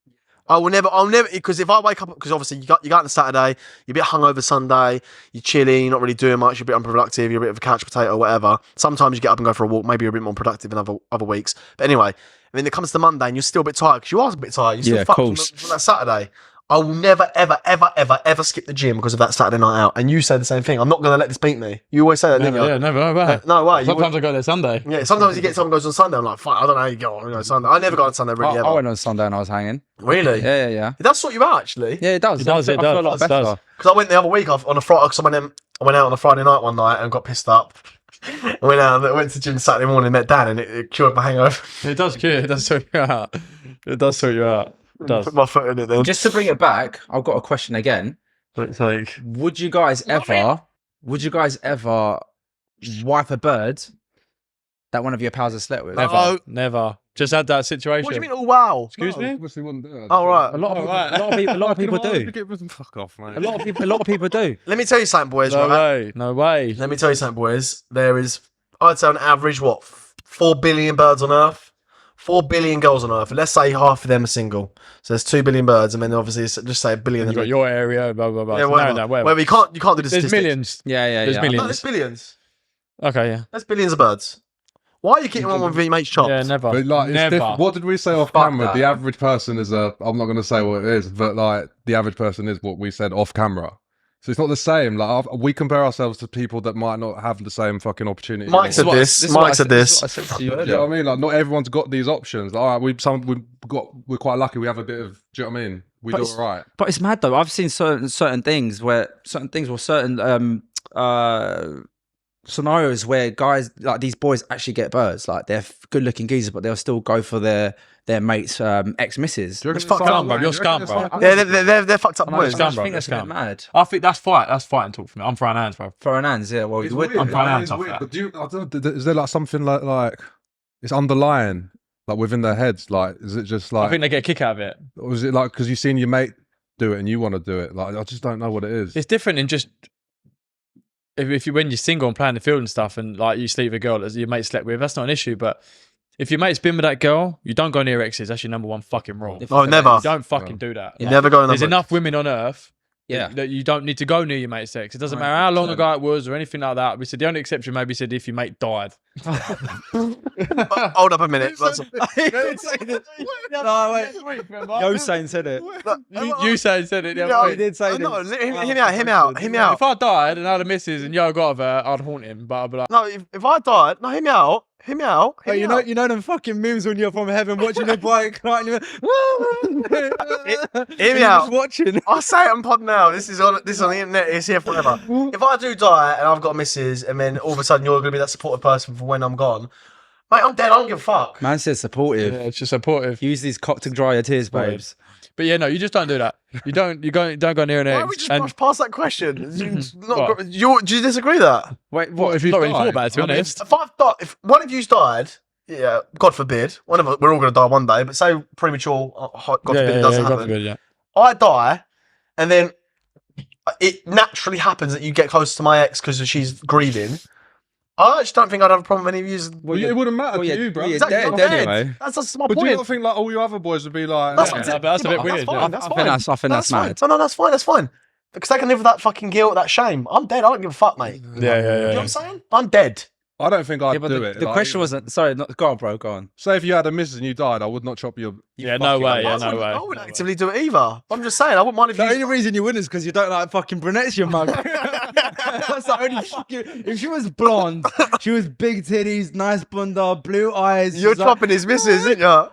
I'll never, because if I wake up, because obviously you go out on a Saturday, you're a bit hungover Sunday, you're chilling, you're not really doing much, you're a bit unproductive, you're a bit of a couch potato or whatever. Sometimes you get up and go for a walk, maybe you're a bit more productive than other weeks. But anyway, when it comes to Monday and you're still a bit tired, because you are a bit tired, you're still fucked from that Saturday. I will never, ever, ever, ever, ever skip the gym because of that Saturday night out. And you say the same thing. I'm not going to let this beat me. You always say that, never, didn't you? Yeah, never. No way. No way. Sometimes I go there Sunday. Yeah, sometimes you get someone goes on Sunday. I'm like, fuck, I don't know how you go on Sunday. I never go on Sunday really ever. I went on Sunday and I was hanging. Really? Yeah. It does sort you out, actually. Yeah, it does. It does. I feel a lot better. Because I went the other week on a Friday, because I went out on a Friday night one night and got pissed up. I went to the gym Saturday morning and met Dan, and it cured my hangover. It does cure. It does sort you out. It does sort you out. It does. Put my foot in it then. Just to bring it back, I've got a question again. It's like, would you guys ever wipe a bird that one of your pals has slept with? Never. Just had that situation. What do you mean? Oh wow! Excuse me. Obviously wouldn't do it. Oh right. A lot of people do. Fuck off, mate. A lot of people do. Let me tell you something, boys. No way. Let me tell you something, boys. There is, I'd say on average, 4 billion birds on Earth. 4 billion girls on Earth. Let's say half of them are single. So there's 2 billion birds, and then obviously just say a billion. You've got your area, blah blah blah. Yeah, whatever. Where you can't do the statistics. There's millions. Yeah. There's millions. No, there's billions. Okay, yeah. There's billions of birds. Why are you keeping one with your mate's chops? Yeah, never. But like, never. What did we say off camera? The average person is I'm not going to say what it is, but like the average person is what we said off camera. So it's not the same. Like we compare ourselves to people that might not have the same fucking opportunity. Mike said this. Mike said this. I said to you earlier. You know what I mean? Like not everyone's got these options. Like, all right, we're quite lucky. We have a bit of. Do you know what I mean? We do all right. But it's mad though. I've seen certain things where certain scenarios where guys like these boys actually get birds. Like they're good looking geezers, but they'll still go for their mate's ex-missus. It's fucked up, bro. You're scum, bro. Yeah, they're fucked up boys. I think that's a bit mad. I think that's fight. That's fighting talk for me. I'm throwing hands, bro. Throwing hands, yeah. Well, you would. I'm throwing hands off weird, that. but is there like something like it's underlying? Like within their heads, like is it just I like, think they get a kick out of it. or is it like because you've seen your mate do it and you want to do it? Like I just don't know what it is. It's different in just if you when you're single and playing the field and stuff, and like you sleep with a girl that your mate slept with, that's not an issue. But if your mate's been with that girl, you don't go near exes. That's your number one fucking rule. Oh, never. You don't fucking do that. You never go in There's enough women on earth Yeah. that you don't need to go near your mate's sex. It doesn't matter how long ago it was or anything like that. We said the only exception maybe said if your mate died. Hold up a minute. No, wait. Yosain said it. You said it. Yeah, No, He did say this. No, hear me out. If I died and I had a missus and Yo got of her, I'd haunt him. But I'd be like, No, if I died, no, hear me out. Hear me out. Hear me out. You know them fucking memes when you're from heaven watching the bike, like, Hear me out. Just watching. I'll say it on pod now. This is on the internet. It's here forever. If I do die and I've got a missus, and then all of a sudden you're going to be that supportive person for when I'm gone, mate, I'm dead. I don't give a fuck. Man said supportive. yeah, it's just supportive. Use these cock to dry your tears, Supportive. babes. But yeah, no, you just don't do that. You don't go near an Why ex. don't we just And brush past that question? What? Do you disagree with that? Wait, what if you not really thought about it, to be honest. If one of you's died, yeah, God forbid, we're all going to die one day, but say premature, God forbid it doesn't God happen. forbid, yeah. I die, and then it naturally happens that you get close to my ex because she's grieving. I actually don't think I'd have a problem with any of you. Well, it wouldn't matter to you, bro. well, Exactly, dead I'm anyway. That's my But do you point. not think like all your other boys would be like? That's, Yeah, what- no, but that's a bit but weird, yeah. Fine, that's I fine. think that's fine. mad. No, that's fine. Because they can live with that fucking guilt, that shame. I'm dead. I don't give a fuck, mate. You Yeah. know what I'm saying? I'm dead. I don't think I'd Yeah, but do the, it. the like, question wasn't. Sorry, go on, bro. Go on. Say if you had a missus and you died, I would not chop your. Yeah, no way. Yeah, no way. I wouldn't actively do it either. I'm just saying, I wouldn't mind if The you. only reason you wouldn't is because you don't like fucking brunettes, you mug. That's the only fucking. If she was blonde, she was big titties, nice bunda, blue eyes. You're she's like, chopping his missus, isn't you?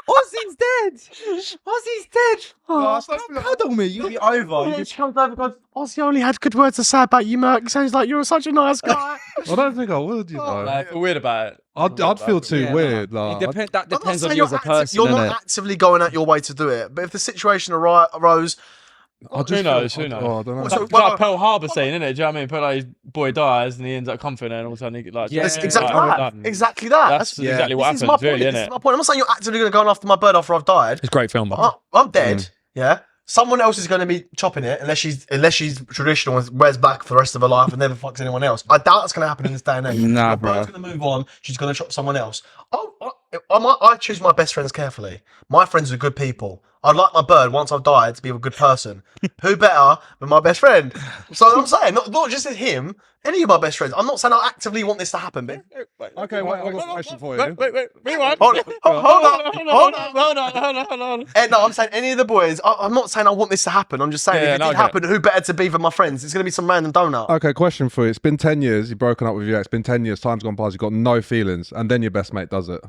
Ozzy's dead. Ozzy's dead. Oh, come cuddle me. You'll be over. You She comes over and goes, Ozzy only had good words to say about you, Merc. Sounds like you're such a nice guy. I don't think I would. You know, I feel weird about it. I'd feel too Yeah, weird. no. Like, That I'm not depends on saying you as a person, You're not innit? actively going out your way to do it, but if the situation arose, I just Who knows? feel- Who knows? Oh, I don't know. So- It's like Pearl Harbor scene, isn't it? Do you know what I mean? Put like his boy dies and he ends up comforting her and all of a sudden he like Yeah, That's like, exactly well that. done. Exactly that. That's Yeah. exactly what This is happens, my point. really, This isn't is it? my point. I'm not saying you're actively going to go after my bird after I've died. It's a great film, man. I'm dead. Yeah. Someone else is going to be chopping it unless she's traditional and wears black for the rest of her life and never fucks anyone else. I doubt that's going to happen in this day and age. Nah, My bro. bird's going to move on. She's going to chop someone else. I choose my best friends carefully. My friends are good people. I'd like my bird once I've died to be a good person. Who better than my best friend? So I'm saying not just him. Any of my best friends. I'm not saying I actively want this to happen, but Okay, wait, I've got a question for you. Wait, rewind. hold on. Hold on. No, I'm saying any of the boys. I'm not saying I want this to happen. I'm just saying Yeah, if it no, did I get happen, who better to be than my friends? It's going to be some random donut. Okay, question for you. It's been 10 years. You've broken up with your ex. It's been 10 years. Time's gone past. You've got no feelings, and then your best mate does it.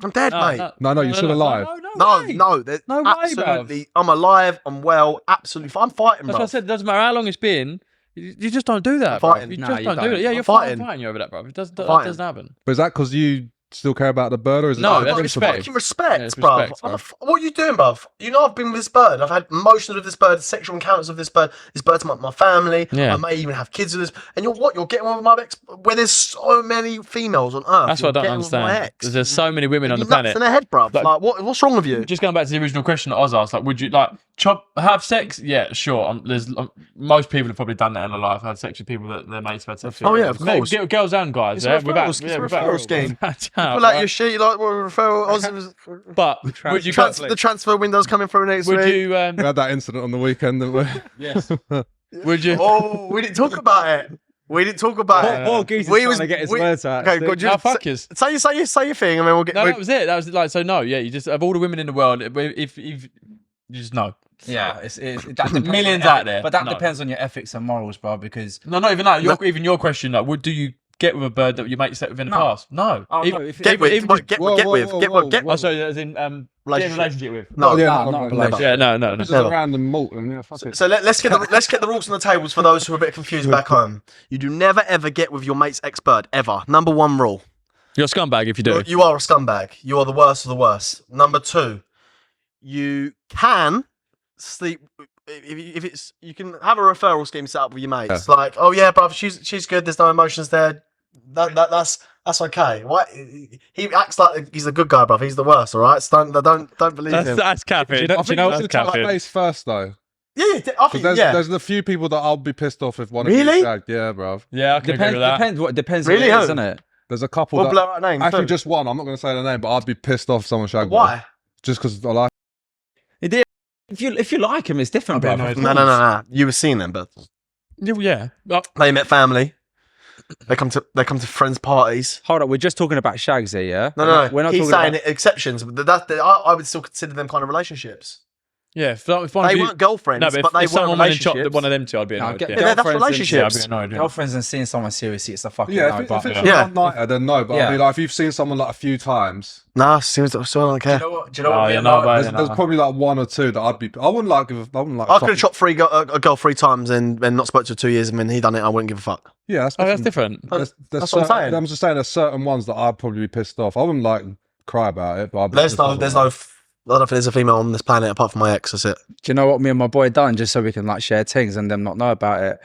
I'm dead, mate. No, you're still alive. No, there's No way, absolutely. I'm alive. I'm well. Absolutely. I'm fighting, That's bro. what I said. It doesn't matter how long it's been. You just don't do that. I'm Bro. fighting. You Nah, just you don't do don't. that. Yeah, I'm you're fighting. fighting you over that, bro. That Fighting. doesn't happen. But is that because you still care about the bird, or is it No, like that's a It's respect. fucking respect, Yeah, it's bruv. respect, What are you doing, bruv? You know I've been with this bird. I've had motion of this bird, sexual encounters of this bird. This bird's my family. Yeah. I may even have kids with this. And you're getting one with my ex, where there's so many females on Earth. That's You're what I don't getting with my understand. ex. There's so many women on You're the nuts planet. in their head, bruv. Like- Like, what's wrong with you? Just going back to the original question that Oz asked, like, would you like have sex? Yeah, sure. Most people have probably done that in their life. Had sex with people that their mates have had sex with. Oh, yeah, of course. Girls and guys. It's a Yeah, referral scheme. without Pull out doubt, your sheet, like referral. But would you The transfer window's coming through next would week. you We had that incident on the weekend, didn't we? yes? Would you? Oh, we didn't talk about it. We didn't talk about it. Poor Geese is We trying was- to get his we- words out. Okay, still. good. No, fuck yous. Say your thing, and then we'll get. No, that was it. That was like so. No, yeah. You just of all the women in the world, if you just no. Yeah, that depends Millions on your out there. but that No. depends on your ethics and morals, bro. Because No, not even that. Even your question, like, do you get with a bird that your mate slept with in the No. past? No. no, if Get with, even what, just- get Whoa, with, whoa, get with, whoa, get whoa. Oh, sorry, as in get in a relationship with. No, yeah, nah, no, not no, relationship. no. Yeah, no. This is Never. a random Molten. Yeah, fuck it. So let's get the rules on the tables for those who are a bit confused back home. You do never ever get with your mate's ex bird ever. Number one rule: You're a scumbag if you do. you are a scumbag. You are the worst of the worst. Number two: you can sleep. If it's you can have a referral scheme set up with your mates. Like, oh yeah, bruv, she's good. There's no emotions there. That's That's okay. Why he acts like he's a good guy, bruv. He's the worst. All right. So don't believe him. That's capping. Do you know- I think you that's should touch capping. base first, though. Yeah, I Because think there's a few people that I'll be pissed off if one of Really? you shagged. Yeah, bruv. Yeah, I can agree with that. Depends Really, who it is, who? isn't it? There's a couple We'll that blow out names. actually too. just one. I'm not going to say the name, but I'd be pissed off if someone shagged me. Why? Just because I like. If you like him, it's different, I'll be bro. annoyed. No. You were seeing them, but Yeah. Well, they met family. They come to friends' parties. Hold up, we're just talking about shags here, yeah? No. We're not He's talking saying about... exceptions. But I would still consider them kind of relationships. yeah. If one of They you, weren't girlfriends, no, but they if were someone went and chopped relationships. one of them two, I'd be No, annoyed. get- yeah. Yeah, that's girlfriends and- relationships. Yeah, I'd be annoyed. Yeah. Girlfriends and seeing someone seriously, it's a fucking Yeah, no. if But it's Yeah. one night, then no. But Yeah. I mean, like, if you've seen someone like a few times, Nah, still don't care. do you know what? Oh, me you're and not my- bad. there's probably like one or two that I'd be. I wouldn't like. I could have chopped a girl 3 times and not spoke to her 2 years, and then he done it. I wouldn't give a fuck. Yeah, that's Oh, that's different. different. That's what I'm saying. I'm just saying, there's certain ones that I'd probably be pissed off. I wouldn't like cry about it, but I'd be There's pissed no. off I about don't think there's a female on this planet apart from my ex. That's it. Do you know what me and my boy done just so we can like share things and them not know about it?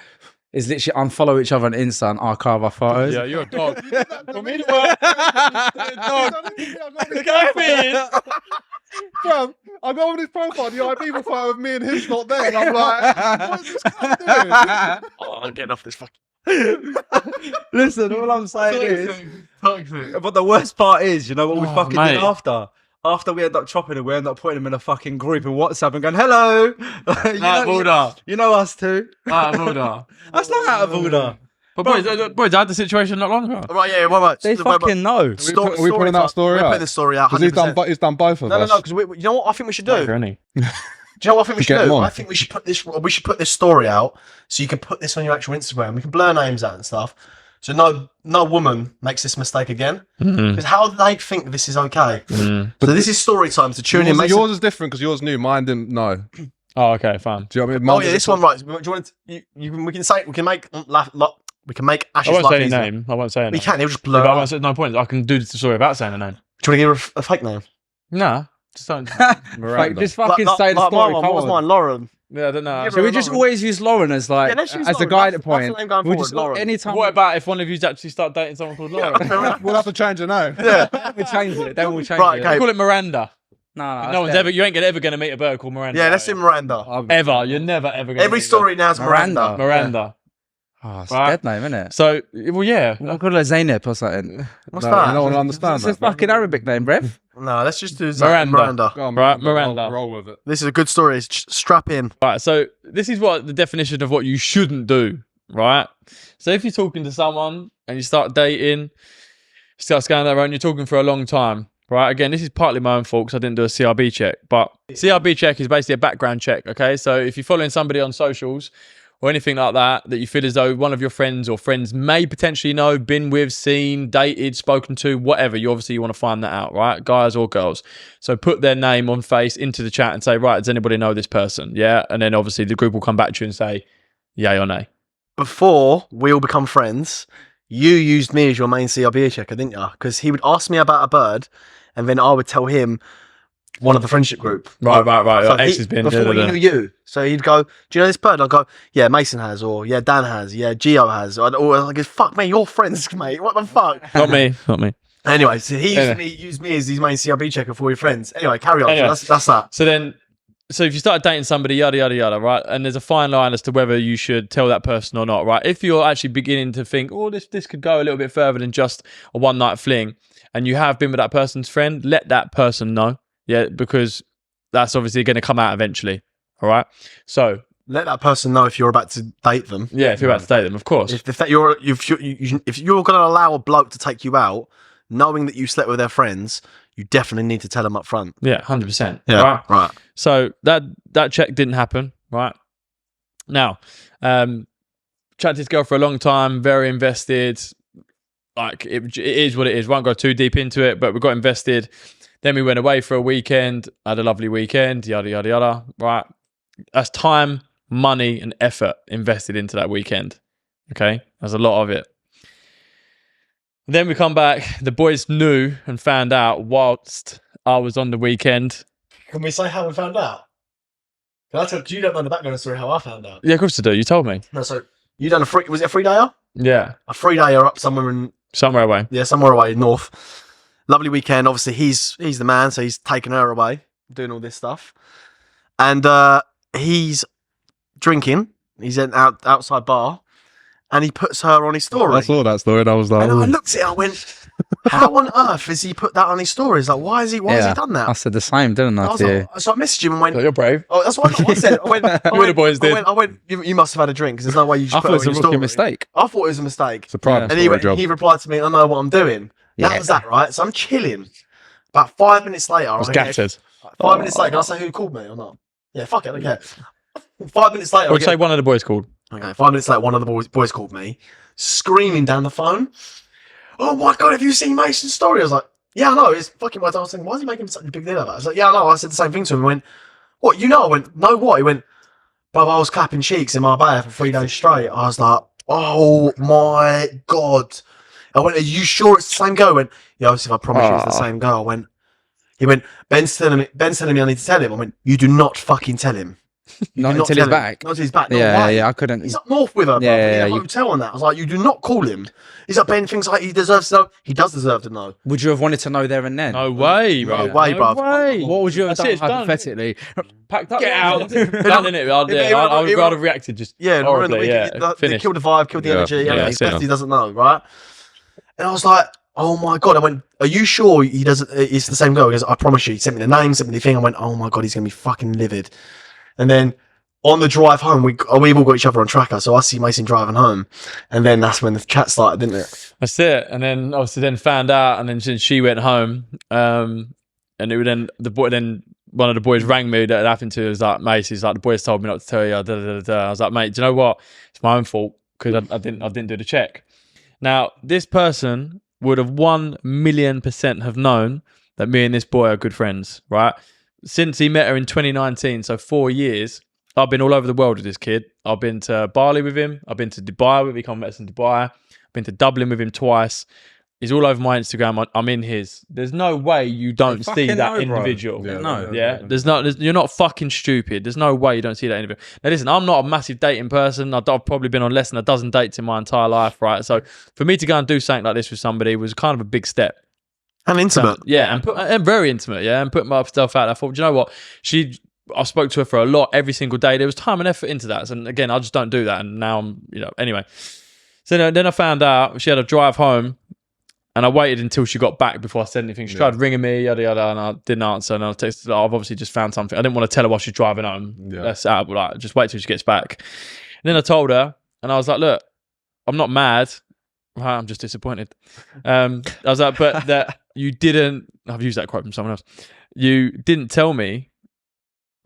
Is literally unfollow each other on Insta and archive our photos. Yeah, you're a dog. For me to it. Bro, I go on his profile, the ID profile of me and him's not there, and I'm like, what is this guy doing? Oh, I'm getting off this fucking. Listen, all I'm saying is... But the worst part is, you know what we Oh, fucking mate. did after? After we end up chopping it, we end up putting them in a fucking group in WhatsApp and going, hello! you know us two. That's not out of order. But boys, I had the situation not long ago. Right, yeah, what? They fucking know. Are we putting that story We're out? putting this story out. Because 100%. he's done both of No, us. because you know what I think we should do. Really? Do you know what I think we To get should them do? on. I think we should put this story out so you can put this on your actual Instagram. We can blur names out and stuff. So no woman makes this mistake again. Because how do they think this is okay? So this is story time to tune in. Yours is different because yours knew, mine didn't know. Oh, okay, fine. Do you know what I mean? Oh Mine yeah, was this one right. Do you want to, we can make I Ash's won't life say any easier. name. I won't say any We name. can. He'll just Yeah, blur. but I out. won't say, no point. I can do the story without saying a name. Do you want to give her a fake name? Nah, just don't. Like, just fucking Like- say the like story. my one, come what was on. mine? Lauren. Yeah, I don't know. Should we just always use Lauren as like Yeah, let's use as a Lauren. guide That's point? the name going We'll forward, just Lauren. anytime What about if one of you actually start dating someone called Lauren? We'll have to change your name. Yeah. we change it, then we'll change Right, it. okay. Call it Miranda. No, No one's ever. You ain't ever gonna meet a bird called Miranda. Yeah, let's are do you? Miranda. Ever. You're never ever gonna. Every meet story now is Miranda. Miranda. Miranda. Oh, it's Right. a dead name, isn't it? So, well, yeah. I'll call her Zaynep or something. What's No, that? no one understands It's a that. fucking Arabic name, Brev. No, let's just do Miranda. Miranda. Go on, Right, Miranda. Roll with it. This is a good story. Strap in. Right, so this is what the definition of what you shouldn't do, right? So if you're talking to someone and you start dating, starts going around, you're talking for a long time, right? Again, this is partly my own fault because I didn't do a CRB check, but CRB check is basically a background check, okay? So if you're following somebody on socials or anything like that, that you feel as though one of your friends or friends may potentially know, been with, seen, dated, spoken to, whatever, you obviously want to find that out, right? Guys or girls. So put their name on face into the chat and say, right, does anybody know this person? Yeah. And then obviously the group will come back to you and say, yay or nay. Before we all become friends, you used me as your main CRB checker, didn't you? Because he would ask me about a bird, and then I would tell him one of the friendship group. Right. So X he- has been. before he knew you. So he'd go, do you know this bird? I'd go, yeah, Mason has, or yeah, Dan has, yeah, Gio has. Or like, fuck me, you're friends, mate. What the fuck? Not me. Not me. Anyway, so he Anyway. used me as his main CRB checker for your friends. Anyway, carry on. Anyway. So that's that. So if you start dating somebody, yada, yada, yada, right? And there's a fine line as to whether you should tell that person or not, right? If you're actually beginning to think, oh, this could go a little bit further than just a one night fling, and you have been with that person's friend, let that person know. Yeah, because that's obviously going to come out eventually. All right. So Let that person know if you're about to date them. yeah, if you're about to date them, of course. If you're going to allow a bloke to take you out, knowing that you slept with their friends, you definitely need to them them up front. Yeah, 100%. Right. Right. So that check didn't happen, right? Now, chatted to this girl for a long time, very invested. Like it is what it is. Won't go too deep into it, but we got invested. Then we went away for a weekend, had a lovely weekend, yada yada yada. Right. That's time, money, and effort invested into that weekend. Okay, there's a lot of it. Then we come back. The boys knew and found out whilst I was on the weekend. Can we say how we found out? You don't know the background story how I found out. Yeah, of course I do. You told me. No, so you done was it a 3-dayer? Yeah. A 3-dayer up somewhere in Somewhere away. Yeah, somewhere away north. Lovely weekend. Obviously, he's the man, so he's taking her away, doing all this stuff, and he's drinking. He's in outside bar, and he puts her on his story. I saw that story and I was like, And I "Ooh." looked at it. I went, "How on earth has he put that on his stories? Like, why has he done that?" I said the same, didn't I? I was to you? like, so I messaged him and went, You're brave. "Oh, that's what I said." I went, the boys did. I went, you must have had a drink because there's no way you just I put thought it it was on a your rookie story. mistake. I thought it was a mistake. It's a private And story job. he replied to me, "I know what I'm doing." That Yeah. was that, right? So I'm chilling. About 5 minutes later, It was I get- gaffers. 5 minutes later, can I say who called me or not? Yeah, fuck it, I don't care. 5 minutes later, Or I get- say one of the boys called. okay, 5 minutes later, one of the boys called me, screaming down the phone. "Oh my god, have you seen Mason's story?" I was like, "Yeah, I know. It's fucking weird." I was thinking, why is he making such a big deal about it? I was like, "Yeah, I know." I said the same thing to him. He went, "What? You know?" I went, "No, what?" He went, "Bruv, I was clapping cheeks in Marbella for 3 days straight." I was like, "Oh my god." I went, "Are you sure it's the same girl?" He went, "Yeah, obviously, if I promise you it's the same girl." He went, Ben's telling me I need to tell him." I went, "You do not fucking tell him. You Not do until tell he's him. back. Not until he's back. No Yeah, way. yeah, I couldn't. He's up north with her, Yeah, in yeah, a you- hotel and that." I was like, "You do not call him." He's like, "Ben thinks like he deserves to know." He does deserve to know. Would you have wanted to know there and then? No way, bro. No way, bruv. way. What would you have That's done it, it's done. hypothetically? Packed up. Get out. Done, innit? I would rather have reacted just Yeah, and ruined the horribly. weekend. Yeah, They finished. killed the vibe, killed the Yeah, energy. yeah, Yeah, that's it. he doesn't know, right? And I was like, "Oh my god!" I went, "Are you sure he doesn't? It's the same girl?" He goes, "I promise you." He sent me the name, sent me the thing. I went, "Oh my god, he's gonna be fucking livid." And then on the drive home, we've all got each other on tracker, so I see Mason driving home, and then that's when the chat started, didn't it? That's it. And then obviously then found out, and then since she went home, and it would then one of the boys rang me that it happened to. Was like, "Mate, he's like, the boys told me not to tell you." Da, da, da, da. I was like, "Mate, do you know what? It's my own fault because I didn't do the check." Now this person would have 1,000,000% have known that me and this boy are good friends, right? Since he met her in 2019, so 4 years. I've been all over the world with this kid. I've been to Bali with him. I've been to Dubai with him. He come met us in Dubai. I've been to Dublin with him twice. He's all over my Instagram. I'm in his. There's no way you don't see fucking that know, bro. individual. Yeah, No. Yeah, you're not fucking stupid. There's no way you don't see that individual. Now listen, I'm not a massive dating person. I've probably been on less than a dozen dates in my entire life, right? So for me to go and do something like this with somebody was kind of a big step. And intimate. Yeah, and very intimate, yeah, and put myself out. I thought, you know what? I spoke to her for a lot every single day. There was time and effort into that. And again, I just don't do that. And now I'm, anyway. So then I found out she had a drive home, and I waited until she got back before I said anything. She tried ringing me, yada yada, and I didn't answer. And I texted her, "I've obviously just found something." I didn't want to tell her while she's driving home. Yeah. That's out. Like, just wait till she gets back. And then I told her, and I was like, "Look, I'm not mad. I'm just disappointed." I was like, "But that you didn't." I've used that quote from someone else. You didn't tell me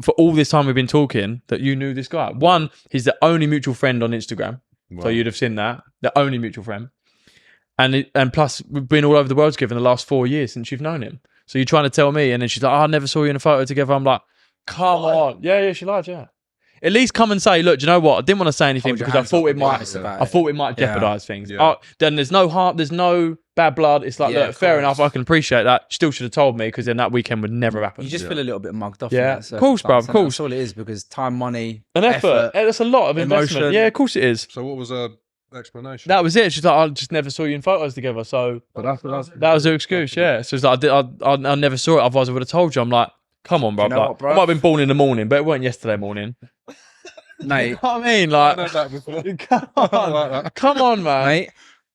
for all this time we've been talking that you knew this guy. One, he's the only mutual friend on Instagram, so Wow. you'd have seen that. The only mutual friend, and plus we've been all over the world together in the last 4 years since you've known him. So you're trying to tell me, and then she's like, "Oh, I never saw you in a photo together." I'm like, "Come on, yeah, she lied, yeah." At least come and say, "Look, do you know what? I didn't want to say anything Hold your because I hands thought up it and be might. honest about I it. thought it might Yeah. jeopardize things." Yeah. Then there's no harm. There's no bad blood. It's like, Yeah, look, of fair course. enough. I can appreciate that. Still should have told me because then that weekend would never happen. You just feel a little bit mugged off. Yeah. in that Of course, bruv, of circumstance, and course. That's all it is because time, money, An effort. That's a lot of investment. emotion. Yeah, of course it is. So what was her explanation? That was it. She's like, "I just never saw you in photos together." So But that's that was her excuse. Yeah. So it's like, I never saw it. Otherwise, I would have told you. I'm like, come on, bro. you know Like, what, bruv? I might have been born in the morning, but it weren't yesterday morning. mate. You know what I mean? Like, that before. come on, come on, man. Mate,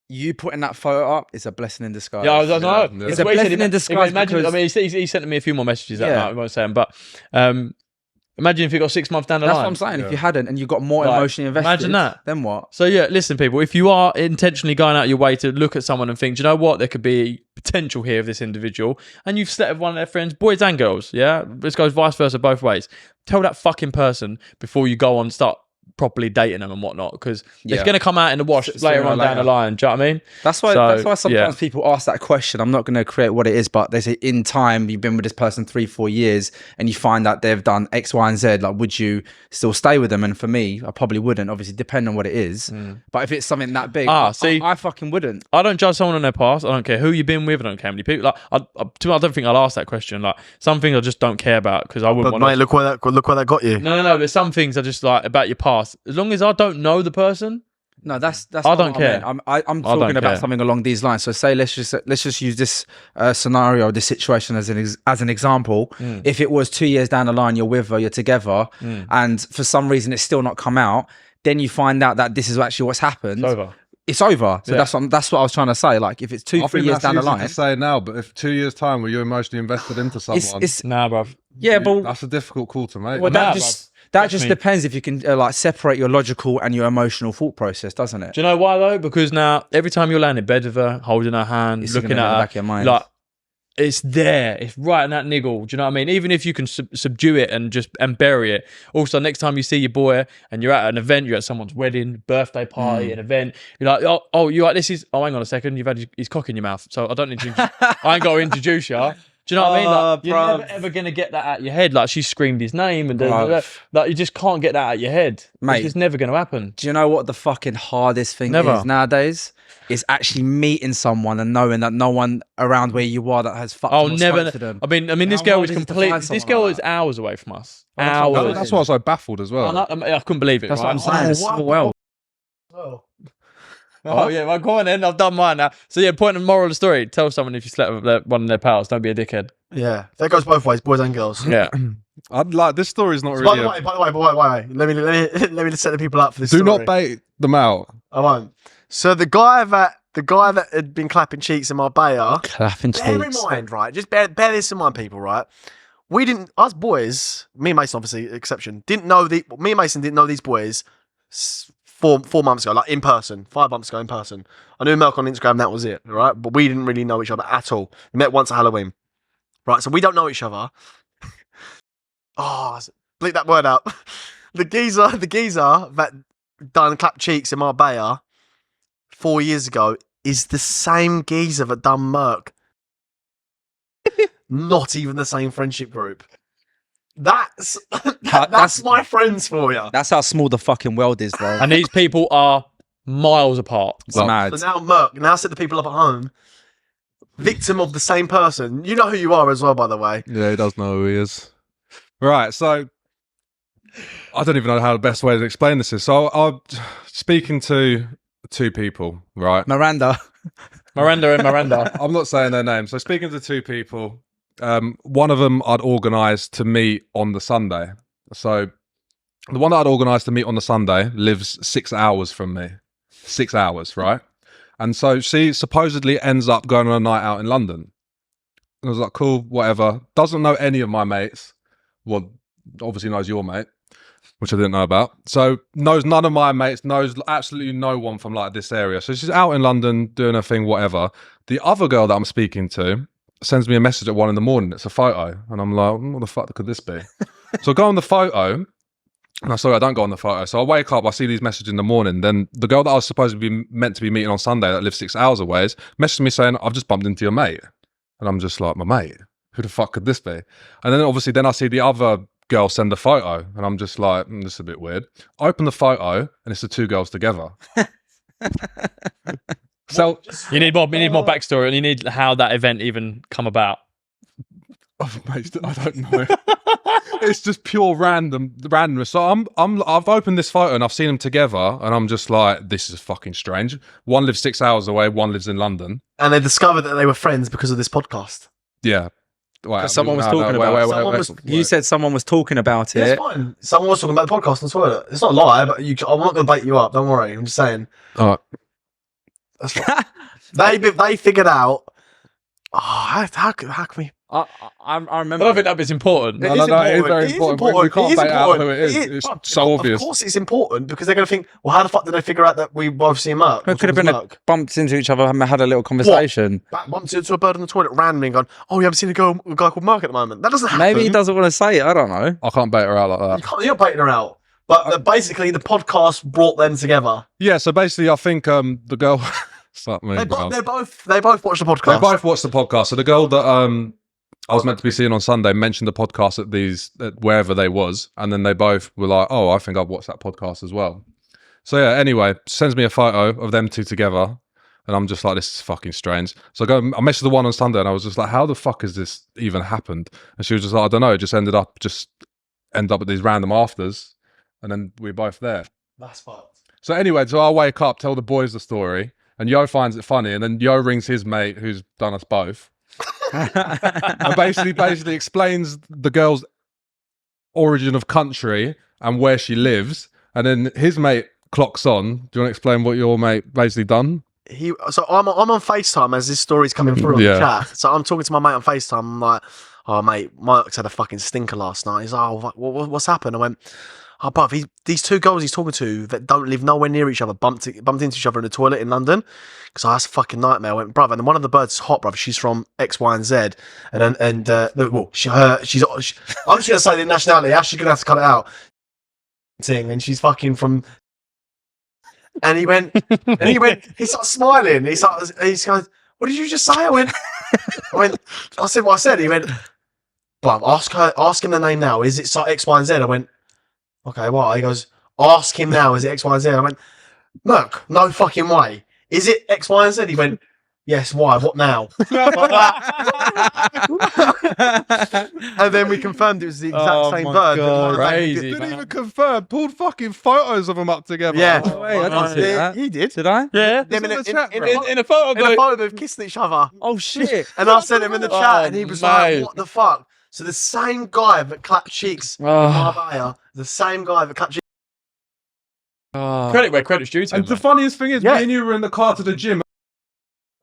you putting that photo up is a blessing in disguise. Yeah, I know. Yeah. That's It's a what he said. blessing in disguise Imagine, because- I mean, he sent me a few more messages that Yeah. night. I won't say them, but imagine if you got 6 months down the That's line. what I'm saying. Yeah. If you hadn't and you got more Like, emotionally invested, imagine that. Then what? So yeah, listen, people. If you are intentionally going out your way to look at someone and think, "Do you know what, there could be potential here of this individual," and you've slept with one of their friends, boys and girls, yeah, this goes vice versa both ways. Tell that fucking person before you go on and start properly dating them and whatnot, because Yeah. it's going to come out in the wash Sooner later or on down later. the line. Do you know what I mean? That's why. So, That's why sometimes yeah. people ask that question. I'm not going to create what it is, but they say in time you've been with this person 3-4 years, and you find that they've done X, Y, and Z. Like, would you still stay with them? And for me, I probably wouldn't. Obviously, depending on what it is. But if it's something that big, See- I fucking wouldn't. I don't judge someone on their past. I don't care who you've been with. I don't care how many people. Like, I don't think I'll ask that question. Like, some things I just don't care about because I wouldn't But want mate, look where that got you. No. There's some things I just like about your past. As long as I don't know the person, No, that's I not don't what care. I meant. I'm don't talking about care. something along these lines. So say let's just use this scenario, this situation as an example. If it was 2 years down the line, you're with her, you're together, and for some reason it's still not come out, then you find out that this is actually what's happened. It's over. It's over. So Yeah. that's what I was trying to say. Like if it's 3 years down the line, to say now, but if 2 years time were you emotionally invested into someone, it's Nah, bruv. yeah, but that's a difficult call to make. well, Nah, that just me. depends if you can like separate your logical and your emotional thought process, doesn't it? Do you know why though? Because now every time you're laying in bed with her, holding her hand, It's looking gonna be in the at back of her, your mind. like it's there, it's right in that niggle. Do you know what I mean? Even if you can subdue it and just bury it. Also, next time you see your boy and you're at an event, you're at someone's wedding, birthday party, an event, you're like, oh, you like this is? Oh, hang on a second, you've had his cock in your mouth, so I don't need to. I ain't got to introduce you. Do you know what I mean? Like, you're bruv. never ever gonna get that out your head. Like she screamed his name and Bruv. like you just can't get that out your head. Mate. It's just never gonna happen. Do you know what the fucking hardest thing Never. is nowadays? Is actually meeting someone and knowing that no one around where you are that has fucked Oh, them or never. spoke to them. I mean, this How girl hard is is it to complete. find This someone girl like is that? hours away from us. that's Hours. what I'm That's why I was so baffled as well. I couldn't believe it. That's right? what I'm saying. It's what? small world. Oh yeah, well, go on then. I've done mine now. So yeah, point and moral of the story: tell someone if you slept with one of their pals. Don't be a dickhead. Yeah, that goes both ways, boys and girls. Yeah. I'd like this story is not By really. the way, let me set the people up for this. Do story. not bait them out. I won't. So the guy that had been clapping cheeks in Marbella. Clapping Bear in cheeks. mind, right? Just bear this in mind, people. Right? We didn't. Us boys, me and Mason, obviously exception, didn't know me and Mason didn't know these boys 4 months ago, like in person. 5 months ago in person. I knew Melk on Instagram. That was it, right? But we didn't really know each other at all. We met once at Halloween, right? So we don't know each other. Oh, bleep that word out. The geezer that done clap cheeks in Marbella 4 years ago is the same geezer that done Merc. Not even the same friendship group. That's my friends for you. That's how small the fucking world is, bro. And these people are miles apart. It's mad. So now Merc, set the people up at home, victim of the same person. You know who you are as well, by the way. Yeah, he does know who he is. Right, so I don't even know how the best way to explain this is. So I'm speaking to 2 people, right? Miranda. Miranda and Miranda. I'm not saying their names. So speaking to 2 people, one of them I'd organised to meet on the Sunday. So the one that I'd organised to meet on the Sunday lives 6 hours from me. 6 hours, right? And so she supposedly ends up going on a night out in London. And I was like, cool, whatever. Doesn't know any of my mates. Well, obviously knows your mate, which I didn't know about. So knows none of my mates, knows absolutely no one from like this area. So she's out in London doing her thing, whatever. The other girl that I'm speaking to sends me a message at 1 a.m. It's a photo. And I'm like, what the fuck could this be? So I go on the photo. No, sorry, I don't go on the photo. So I wake up, I see these messages in the morning. Then the girl that I was supposed to be meant to be meeting on Sunday that lives 6 hours away messaged me saying, I've just bumped into your mate. And I'm just like, my mate? Who the fuck could this be? And then obviously then I see the other girl send a photo and I'm just like, this is a bit weird. I open the photo and it's the 2 girls together. So You need more backstory, and you need how that event even come about. oh, mate, I don't know. It's just pure randomness. So I've opened this photo and I've seen them together and I'm just like, this is fucking strange. One lives 6 hours away, one lives in London. And they discovered that they were friends because of this podcast. Yeah. Wait, Someone was talking about it. You said someone was talking about Yeah, it. it's fine. Someone was talking about the podcast on Twitter. It's not a lie, but I'm not going to bait you up. Don't worry. I'm just saying. All right. That's fine. they figured out. Oh, how can we? I I remember. don't think that bit's important. No, it is very important. We can't bait out who it is. It's so obvious. Of course, it's important because they're going to think, well, how the fuck did they figure out that we both see Mark? It could have been bumped into each other and had a little conversation. Bumped into a bird on the toilet randomly and gone, oh, you haven't seen a guy called Mark at the moment. That doesn't happen. Maybe he doesn't want to say it. I don't know. I can't bait her out like that. You're baiting her out. But basically, the podcast brought them together. Yeah, so basically, I think the girl. Fuck me, They bro. both watched the podcast. They both watched the podcast. So the girl that I was meant to be seeing on Sunday mentioned the podcast at wherever they was, and then they both were like, "Oh, I think I've watched that podcast as well." So yeah. Anyway, sends me a photo of them 2 together, and I'm just like, "This is fucking strange." So I messaged the one on Sunday, and I was just like, "How the fuck has this even happened?" And she was just like, "I don't know. It just ended up at these random afters, and then we're both there." That's fucked. So anyway, so I wake up, tell the boys the story, and Yo finds it funny, and then Yo rings his mate who's done us both, and basically explains the girl's origin of country and where she lives, and then his mate clocks on. Do you want to explain what your mate basically done? So I'm on FaceTime as this story's coming through on the chat. So I'm talking to my mate on FaceTime. I'm like, oh mate, Mark's had a fucking stinker last night. He's like, oh, what's happened? I went, oh, bruv, these two girls he's talking to that don't live nowhere near each other bumped into each other in the toilet in London. Because that's a fucking nightmare. I went, bruv, and then one of the birds is hot, bruv. She's from X, Y, and Z. She's I'm just gonna say the nationality. Actually, gonna have to cut it out. And she's fucking from. And he started smiling. He goes, what did you just say? I said what I said. He went, bruv, ask him the name now. Is it X, Y, and Z? I went, okay, what? He goes, ask him now. Is it X, Y, and Z? I went, Merc, no fucking way. Is it X, Y, and Z? He went, yes, why? What now? And then we confirmed it was the exact same bird. God, crazy, Didn't even confirm. Pulled fucking photos of them up together. Yeah. Oh, wait, I didn't see that. He did. Did I? Yeah. Them in In a photo, a photo booth kissing each other. Oh shit! And I sent him in the chat, and he was like, mate. what the fuck? So the same guy that clapped cheeks in Marbella, the same guy that clapped cheeks. Credit where credit's due to him. And the funniest thing is, me and you were in the car to the gym.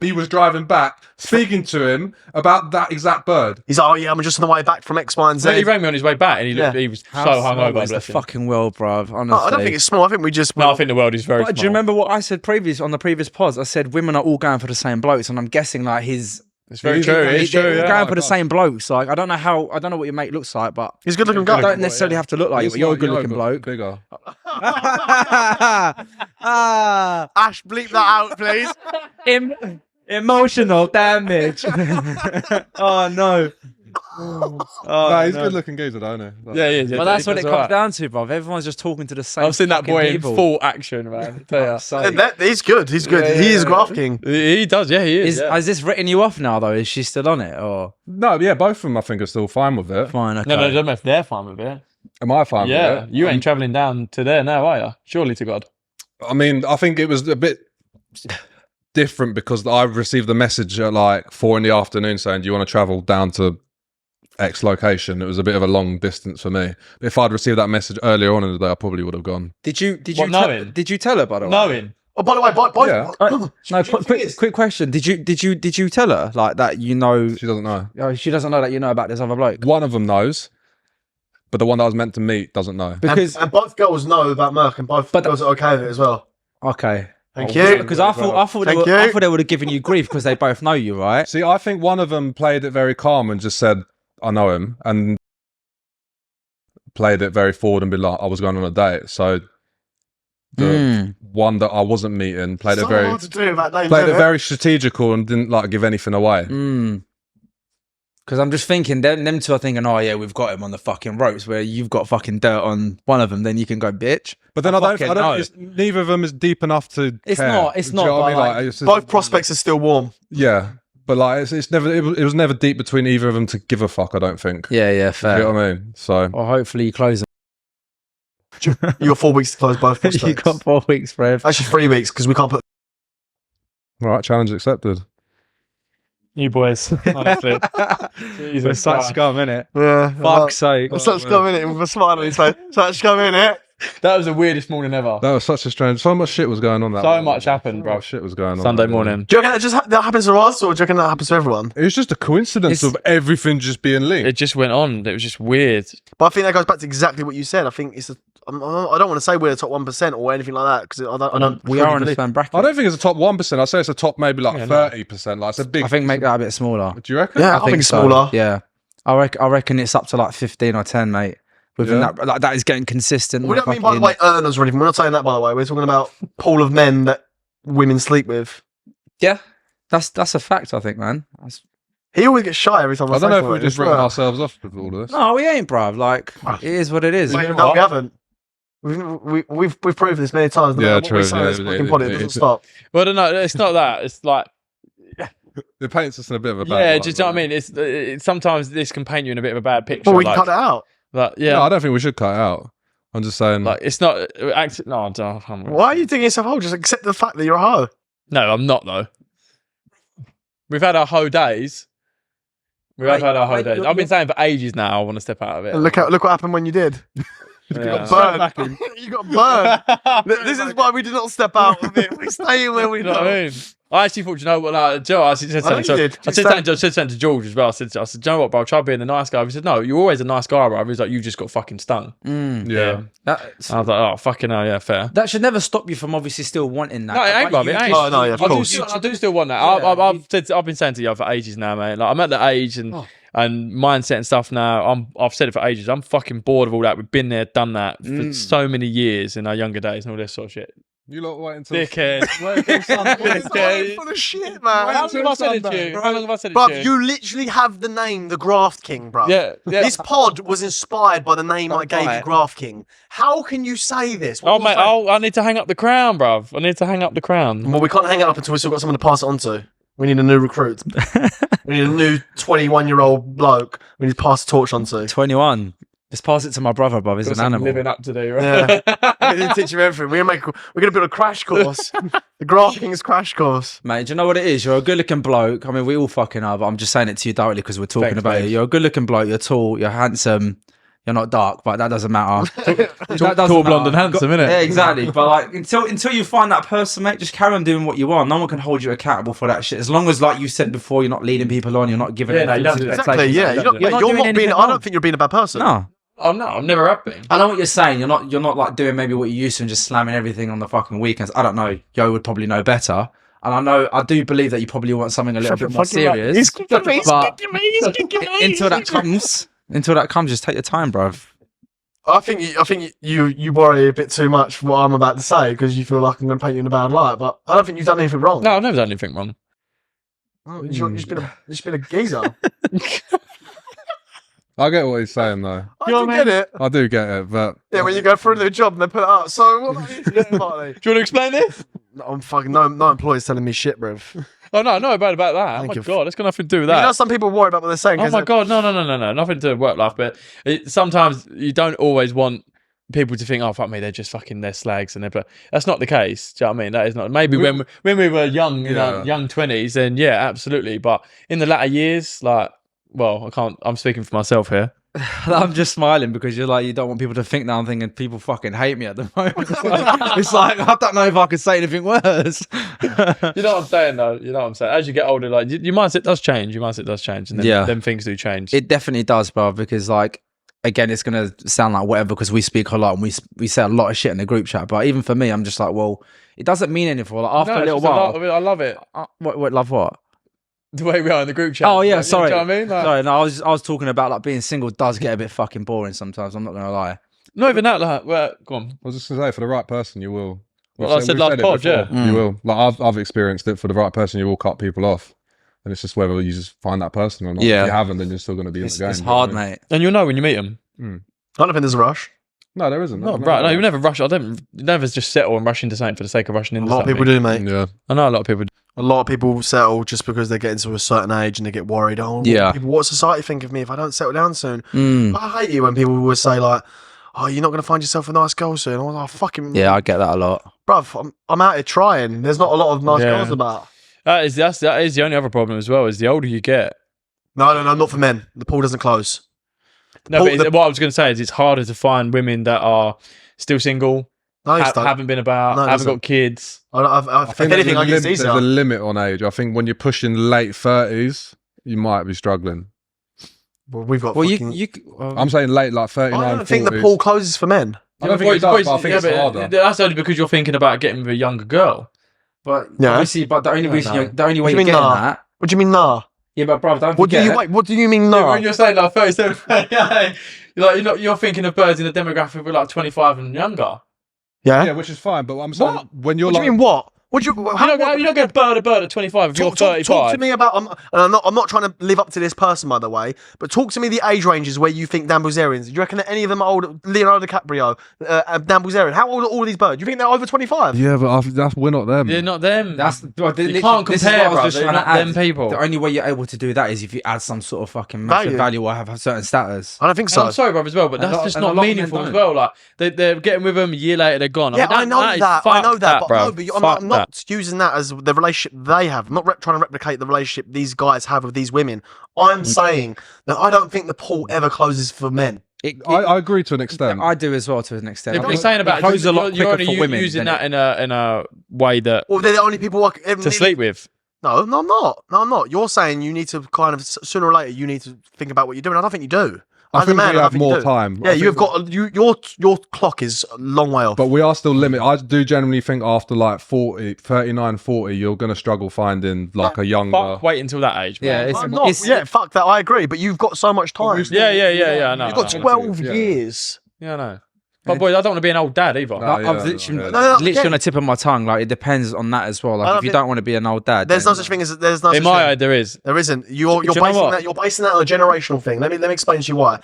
He was driving back, speaking to him about that exact bird. He's like, oh yeah, I'm just on the way back from X, Y, and Z. He rang me on his way back, and he was so hungover. It's the fucking world, bruv. Honestly. No, I don't think it's small. I think we just. No, I think the world is very small. Do you remember what I said on the previous pods? I said women are all going for the same blokes, and I'm guessing like It's very true. It's true. They're Yeah. going for the same blokes. Like I don't know what your mate looks like, but He's a good looking you guy. don't necessarily have to look like you, He's but you're a like good Yo, looking but bloke. Bigger. Ash, bleep that out, please. Emotional damage. Oh no. No, he's a good looking geezer, don't he? Yeah, he is. But that's what it comes down to, bruv. Everyone's just talking to the same. I've seen that fucking boy people. in full action, man. Tell ya. He's good. He's good. Yeah, He is yeah. Graft King. He does, yeah, he is. Has this written you off now though? Is she still on it or No, yeah, both of them I think are still fine with it. fine? Okay. No, I don't know if they're fine with it. Am I fine with Yeah, it? you ain't travelling down to there now, are you? Surely to God. I mean, I think it was a bit different because I received a message at like 4 p.m. saying, do you want to travel down to X location? It was a bit of a long distance for me. If I'd received that message earlier on in the day, I probably would have gone. Did you knowing? did you tell her by the way? Knowing. Oh, by the way, Yeah. No, quick question. Did you tell her like that? You know, She doesn't know. oh, she doesn't know that you know about this other bloke One of them knows, but the one that I was meant to meet doesn't know. because and both girls know about Merc, and both girls are okay with it as well. okay. Thank you. Because I thought Thank you. I thought they would have given you grief because they both know you, right? See, I think one of them played it very calm and just said, I know him, and played it very forward and be like, I was going on a date. So the one that I wasn't meeting played So it very hard to do about names, played isn't it very strategical and didn't like give anything away. Because I'm just thinking, them two are thinking, oh yeah, we've got him on the fucking ropes. Where you've got fucking dirt on one of them, then you can go, bitch. But then I don't know. it's, neither of them is deep enough to It's care. not, it's Do you know not, what I mean? but, Like, like, it's just- Both prospects are still warm. Yeah, but like it's never it was never deep between either of them to give a fuck. I don't think. Yeah, Do fair. you know what I mean? So Or hopefully you close them. You got 4 weeks to close both prospects. You got 4 weeks, Brev. Actually, 3 weeks because we can't put. all right, challenge accepted. You boys, honestly. Jesus Such Christ. scum, innit? Yeah. Fuck's sake. Such scum in it with a smile on his face. Such scum in it. That was the weirdest morning ever. That was such a strange. So much shit was going on. That So morning. much happened, So bro. much shit was going on Sunday that morning. morning. Do you reckon that happens to us, or do you reckon that happens to everyone? It was just a coincidence It's- of everything just being linked. It just went on. It was just weird. But I think that goes back to exactly what you said. I think it's. I don't want to say we're the top 1% or anything like that because I don't. We fully are in the believe- same bracket. I don't think it's a top 1%. I'd say it's a top maybe like Yeah, no. 30%. Like it's a big. I think make that a bit smaller. Do you reckon? Yeah, I think it's so. smaller. Yeah. I reckon it's up to like 15 or 10, mate. Within Yeah. that, like that is getting consistent. We don't mean, by the way, earners or anything. We're not saying that, by the way. We're talking about pool of men that women sleep with. Yeah, that's a fact. I think, man. He always gets shy every time I I say don't know if something, we've just I written swear. ourselves off with all of this. No, we ain't, bruv. Like it is what it is. Wait, no, we haven't. We've proved this many times. No Yeah, matter what true, we say, yeah, this it- fucking it- pod, it- it doesn't it- stop. Well, no, it's not that. It's like, It paints us in a bit of a bad yeah, light, just you know what I doesn't mean. It's sometimes this can paint you in a bit of a bad picture. Well, we can like, cut it out. like, it? yeah, No, I don't think we should cut it out. I'm just saying. Like, it's not. No, I don't. Why are you digging yourself a hole? Just accept the fact that you're a hoe. No, I'm not though. We've had our hoe days. Had our hoe days. I've been saying for ages now I want to step out of it. Look what happened when you did. You got burned. You got burned. This is why we did not step out of it. We're staying where we You know what I mean? I actually thought, you know what, like, Joe, I said something to George as well. I said, you know what, bro, try being the nice guy. He said, no, you're always a nice guy, bro. He was like, you just got fucking stung. Yeah. I was like, oh, fucking hell, yeah, fair. That should never stop you from obviously still wanting that. No, it ain't, bro. It ain't. Oh, no, yeah, of course. I do still want that. I've been saying to you for ages now, mate. Like, I'm at the age and mindset and stuff now. I've said it for ages. I'm fucking bored of all that. We've been there, done that for so many years in our younger days and all this sort of shit. You lot wait until Dickhead. Dickhead. Full of shit, man. How long have I said it to you? How long have I said it Bruv, to you? you literally have the name, the Graft King, bruv. Yeah. This pod was inspired by the name I gave you, Graft King. How can you say this? Oh, mate, I need to hang up the crown, bruv. I need to hang up the crown. Well, we can't hang it up until we've still got someone to pass it on to. We need a new recruit. We need a new 21-year-old bloke. We need to pass the torch on to. 21. Just pass it to my brother, bruv. He's an animal. Living up to do, right? Yeah. We're going to teach him everything. We're going to build a crash course. The Graft King's crash course. Mate, do you know what it is? You're a good-looking bloke. I mean, we all fucking are, but I'm just saying it to you directly because we're talking Thanks, about mate. you. You're a good-looking bloke. You're tall. You're handsome. You're not dark, but that doesn't matter. Tall, blonde and handsome, innit? Yeah, exactly. But like, until you find that person, mate, just carry on doing what you want. No one can hold you accountable for that shit. As long as, like you said before, you're not leading people on. You're not giving them you don't do that. Exactly, yeah. You're not doing being. anything I wrong. don't think you're being a bad person. No. Oh, no, I've never have been. I know what you're saying. You're not like doing maybe what you used to and just slamming everything on the fucking weekends. I don't know. Yo would probably know better. And I do believe that you probably want something a little bit more serious. He's kicking me. Until that comes, just take your time, bruv. I think you worry a bit too much for what I'm about to say because you feel like I'm going to paint you in a bad light. But I don't think you've done anything wrong. No, I've never done anything wrong. You've just been a geezer. I get what he's saying though. I do get it. I do get it, but Yeah, when you go for a new job and they put it up. So what about you today, Marty? Do you want to explain this? I'm fucking no employee's telling me shit, bruv. Oh, no, not about that. Oh, Thank my you. God, it's got nothing to do with You that. know, some people worry about what they're saying. Oh, 'cause my they- God, no. Nothing to do with work life, but sometimes you don't always want people to think, oh, fuck me, they're just fucking, they're slags. But that's not the case. Do you know what I mean? That is not. Maybe when we were young, you know, young 20s, then yeah, absolutely. But in the latter years, like, well, I'm speaking for myself here. I'm just smiling because you're like, you don't want people to think that I'm thinking people fucking hate me at the moment. It's like I don't know if I could say anything worse. You know what I'm saying, though? You know what I'm saying? As you get older, like, your mindset does change. Your mindset does change. And then them things do change. It definitely does, bro, because like, again, it's going to sound like whatever because we speak a lot and we say a lot of shit in the group chat. But even for me, I'm just like, well, it doesn't mean anything. Like, after a little while. I love it. What, love what? The way we are in the group chat. Oh yeah, like, sorry. You know what I mean? Like, sorry, no, I was talking about like being single does get a bit fucking boring sometimes. I'm not gonna lie. not even that. Like, well, go on. I was just gonna say, for the right person, you will. Well, I said last it pod, before. yeah. You will. Like I've experienced it. For the right person, you will cut people off, and it's just whether you just find that person or not. Yeah. If you haven't, then you're still gonna be in the game. It's you know hard, what I mean? mate. And you'll know when you meet them. I don't think there's a rush. No, there isn't. No, right. No, you never rush. You never just settle and rush into something for the sake of rushing A into lot of something. people do, mate. Yeah. I know a lot of people do. A lot of people settle just because they get into a certain age and they get worried. Oh, Yeah. what society think of me if I don't settle down soon? Mm. I hate it when people always say like, "Oh, you're not going to find yourself a nice girl soon." I'm like, fucking Yeah, I get that a lot. bruv. I'm out here trying. There's not a lot of nice Yeah. girls about. That is the only other problem as well. Is the older you get. No, not for men. The pool doesn't close. No, Paul- but what I was going to say is it's harder to find women that are still single, No, it's not. haven't been about, No, it haven't doesn't. got kids. If anything, I guess it's there's a easier. limit on age. I think when you're pushing late 30s, you might be struggling. Well, we've got. Well, fucking... I'm saying late, like 39, I don't think 40s. the pool closes for men. I don't think it does, but I think it's but harder. That's only because you're thinking about getting with a younger girl. But Yeah. obviously, but the only reason, no. the only What way do you're you mean, getting nah? that. What do you mean, nah? Yeah, but bro, don't What do forget. What do you mean, nah? When you're saying like 37, you're thinking of birds in a demographic of like 25 and younger. Yeah. Yeah, which is fine. But what I'm saying, What? when you're What do like, you mean what? Would you? You're not going to bird a bird at 25 if you're 35. Talk to me about. And I'm not trying to live up to this person, by the way. But talk to me the age ranges where you think Dan Bilzerians. Do you reckon that any of them are older? Leonardo DiCaprio, Dan Bilzerian. How old are all these birds? Do you think they're over 25? Yeah, but we're not them. They're not them. You can't compare, bro. They're not them people. The only way you're able to do that is if you add some sort of fucking massive Value. value or have a certain status. I don't think And so. I'm sorry, bro, as well, but that's just and a not lot of men meaningful as don't. well. Like they're getting with them a year later, they're gone. Yeah, I know that. But bro. no, but I'm not using that as the relationship they have. I'm not trying to replicate the relationship these guys have with these women. I'm saying that I don't think the pool ever closes for men. I agree to an extent. I do as well to an extent. If you're saying about it closes a lot you're quicker only for women using than that in a way that Well, they're the only people to sleep with. No, I'm not. No, I'm not. You're saying you need to kind of sooner or later you need to think about what you're doing. I don't think you do. I As a think man, we I have think you more do. time. Yeah, I you've think got your clock is a long way off. But we are still limited. I do generally think after like 39, 40, you're going to struggle finding like a younger. Fuck, wait until that age. Yeah, man. I'm not. Yeah, fuck that. I agree. But you've got so much time. Yeah. I know. You've got I know. 12 Yeah. years. Yeah, I know. But boys, I don't want to be an old dad either. No, I've yeah, literally, yeah. No, literally yeah. on the tip of my tongue. Like it depends on that as well. I Like don't if you think- don't want to be an old dad, There's then- no such thing as there's no In such my thing. eye, there is. There isn't. You're you know basing what? that. You're basing that on a generational thing. Let me explain to you why.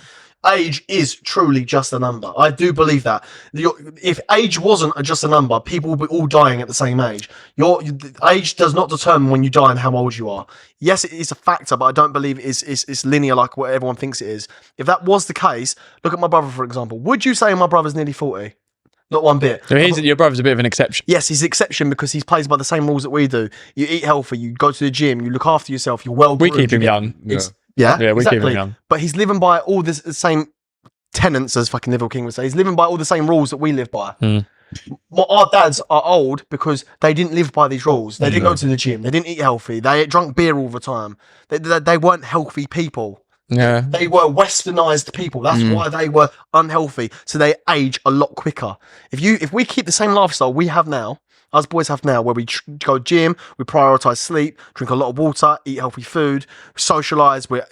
Age is truly just a number. I do believe that. If age wasn't just a number, people would be all dying at the same age. Your age does not determine when you die and how old you are. Yes, it is a factor, but I don't believe it's linear like what everyone thinks it is. If that was the case, look at my brother, for example. Would you say my brother's nearly 40? Not one bit. So your brother's a bit of an exception. Yes, he's an exception because he plays by the same rules that we do. You eat healthy, you go to the gym, you look after yourself, you're well We groomed, keep him you get- young. Yeah. Yeah, we keep him young. But he's living by all the same tenets as fucking Liverpool King would say. He's living by all the same rules that we live by. Our dads are old because they didn't live by these rules. They didn't go to the gym. They didn't eat healthy. They drunk beer all the time. They weren't healthy people. Yeah. They were westernized people. That's why they were unhealthy. So they age a lot quicker. If we keep the same lifestyle we have now, us boys have now, where we go gym, we prioritize sleep, drink a lot of water, eat healthy food, socialize, we're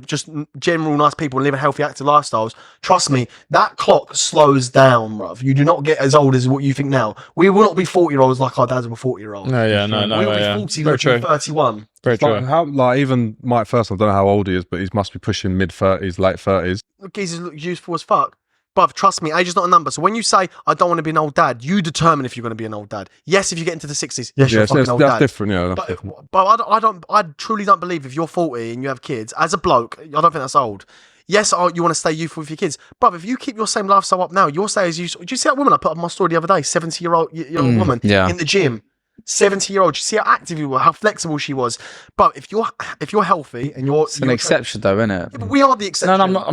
just general nice people and living healthy, active lifestyles. Trust me, that clock slows down, bruv. You do not get as old as what you think now. We will not be 40-year-olds like our dads were 40-year-olds. No, yeah, no, we will be yeah. 40 Very looking true. 31. Very It's like true. how, like even Mike First, I don't know how old he is, but he must be pushing mid-30s, late 30s. Geezers look useful as fuck. Bruv, trust me, age is not a number. So when you say, I don't want to be an old dad, you determine if you're going to be an old dad. Yes, if you get into the 60s, yes, you're a fucking old that's dad. different. Yeah, that's different. But I truly don't believe if you're 40 and you have kids, as a bloke, I don't think that's old. Yes, you want to stay youthful with your kids. But if you keep your same lifestyle up now, you'll stay as useful. Did you see that woman I put up on my story the other day? 70-year-old woman yeah. in the gym. 70-year-old. You see how active you were, how flexible she was. But if you're healthy and you're It's an exception, though, isn't it? Yeah, but we are the exception. No,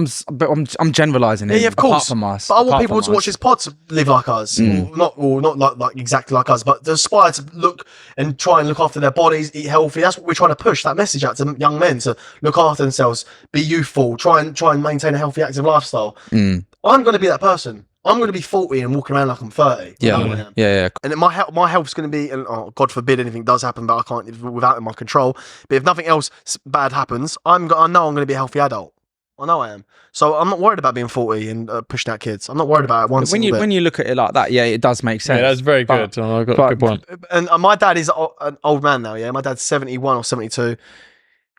I'm generalising it. Yeah, of course. Apart from us. But I want apart people from to watch us. this pod to live like us, or not like exactly like us, but to aspire to look and try and look after their bodies, eat healthy. That's what we're trying to push. That message out to young men to look after themselves, be youthful, try and maintain a healthy, active lifestyle. I'm going to be that person. I'm going to be 40 and walking around like I'm 30. Yeah, I know I am. yeah. And then my health's going to be, and God forbid anything does happen, but I can't without in my control. But if nothing else bad happens, I know I'm going to be a healthy adult. I know I am. So I'm not worried about being 40 and pushing out kids. I'm not worried about it one single bit. When you look at it like that, yeah, it does make sense. Yeah, that's very good. But- I've got a good point. And my dad is an old man now. Yeah, my dad's 71 or 72.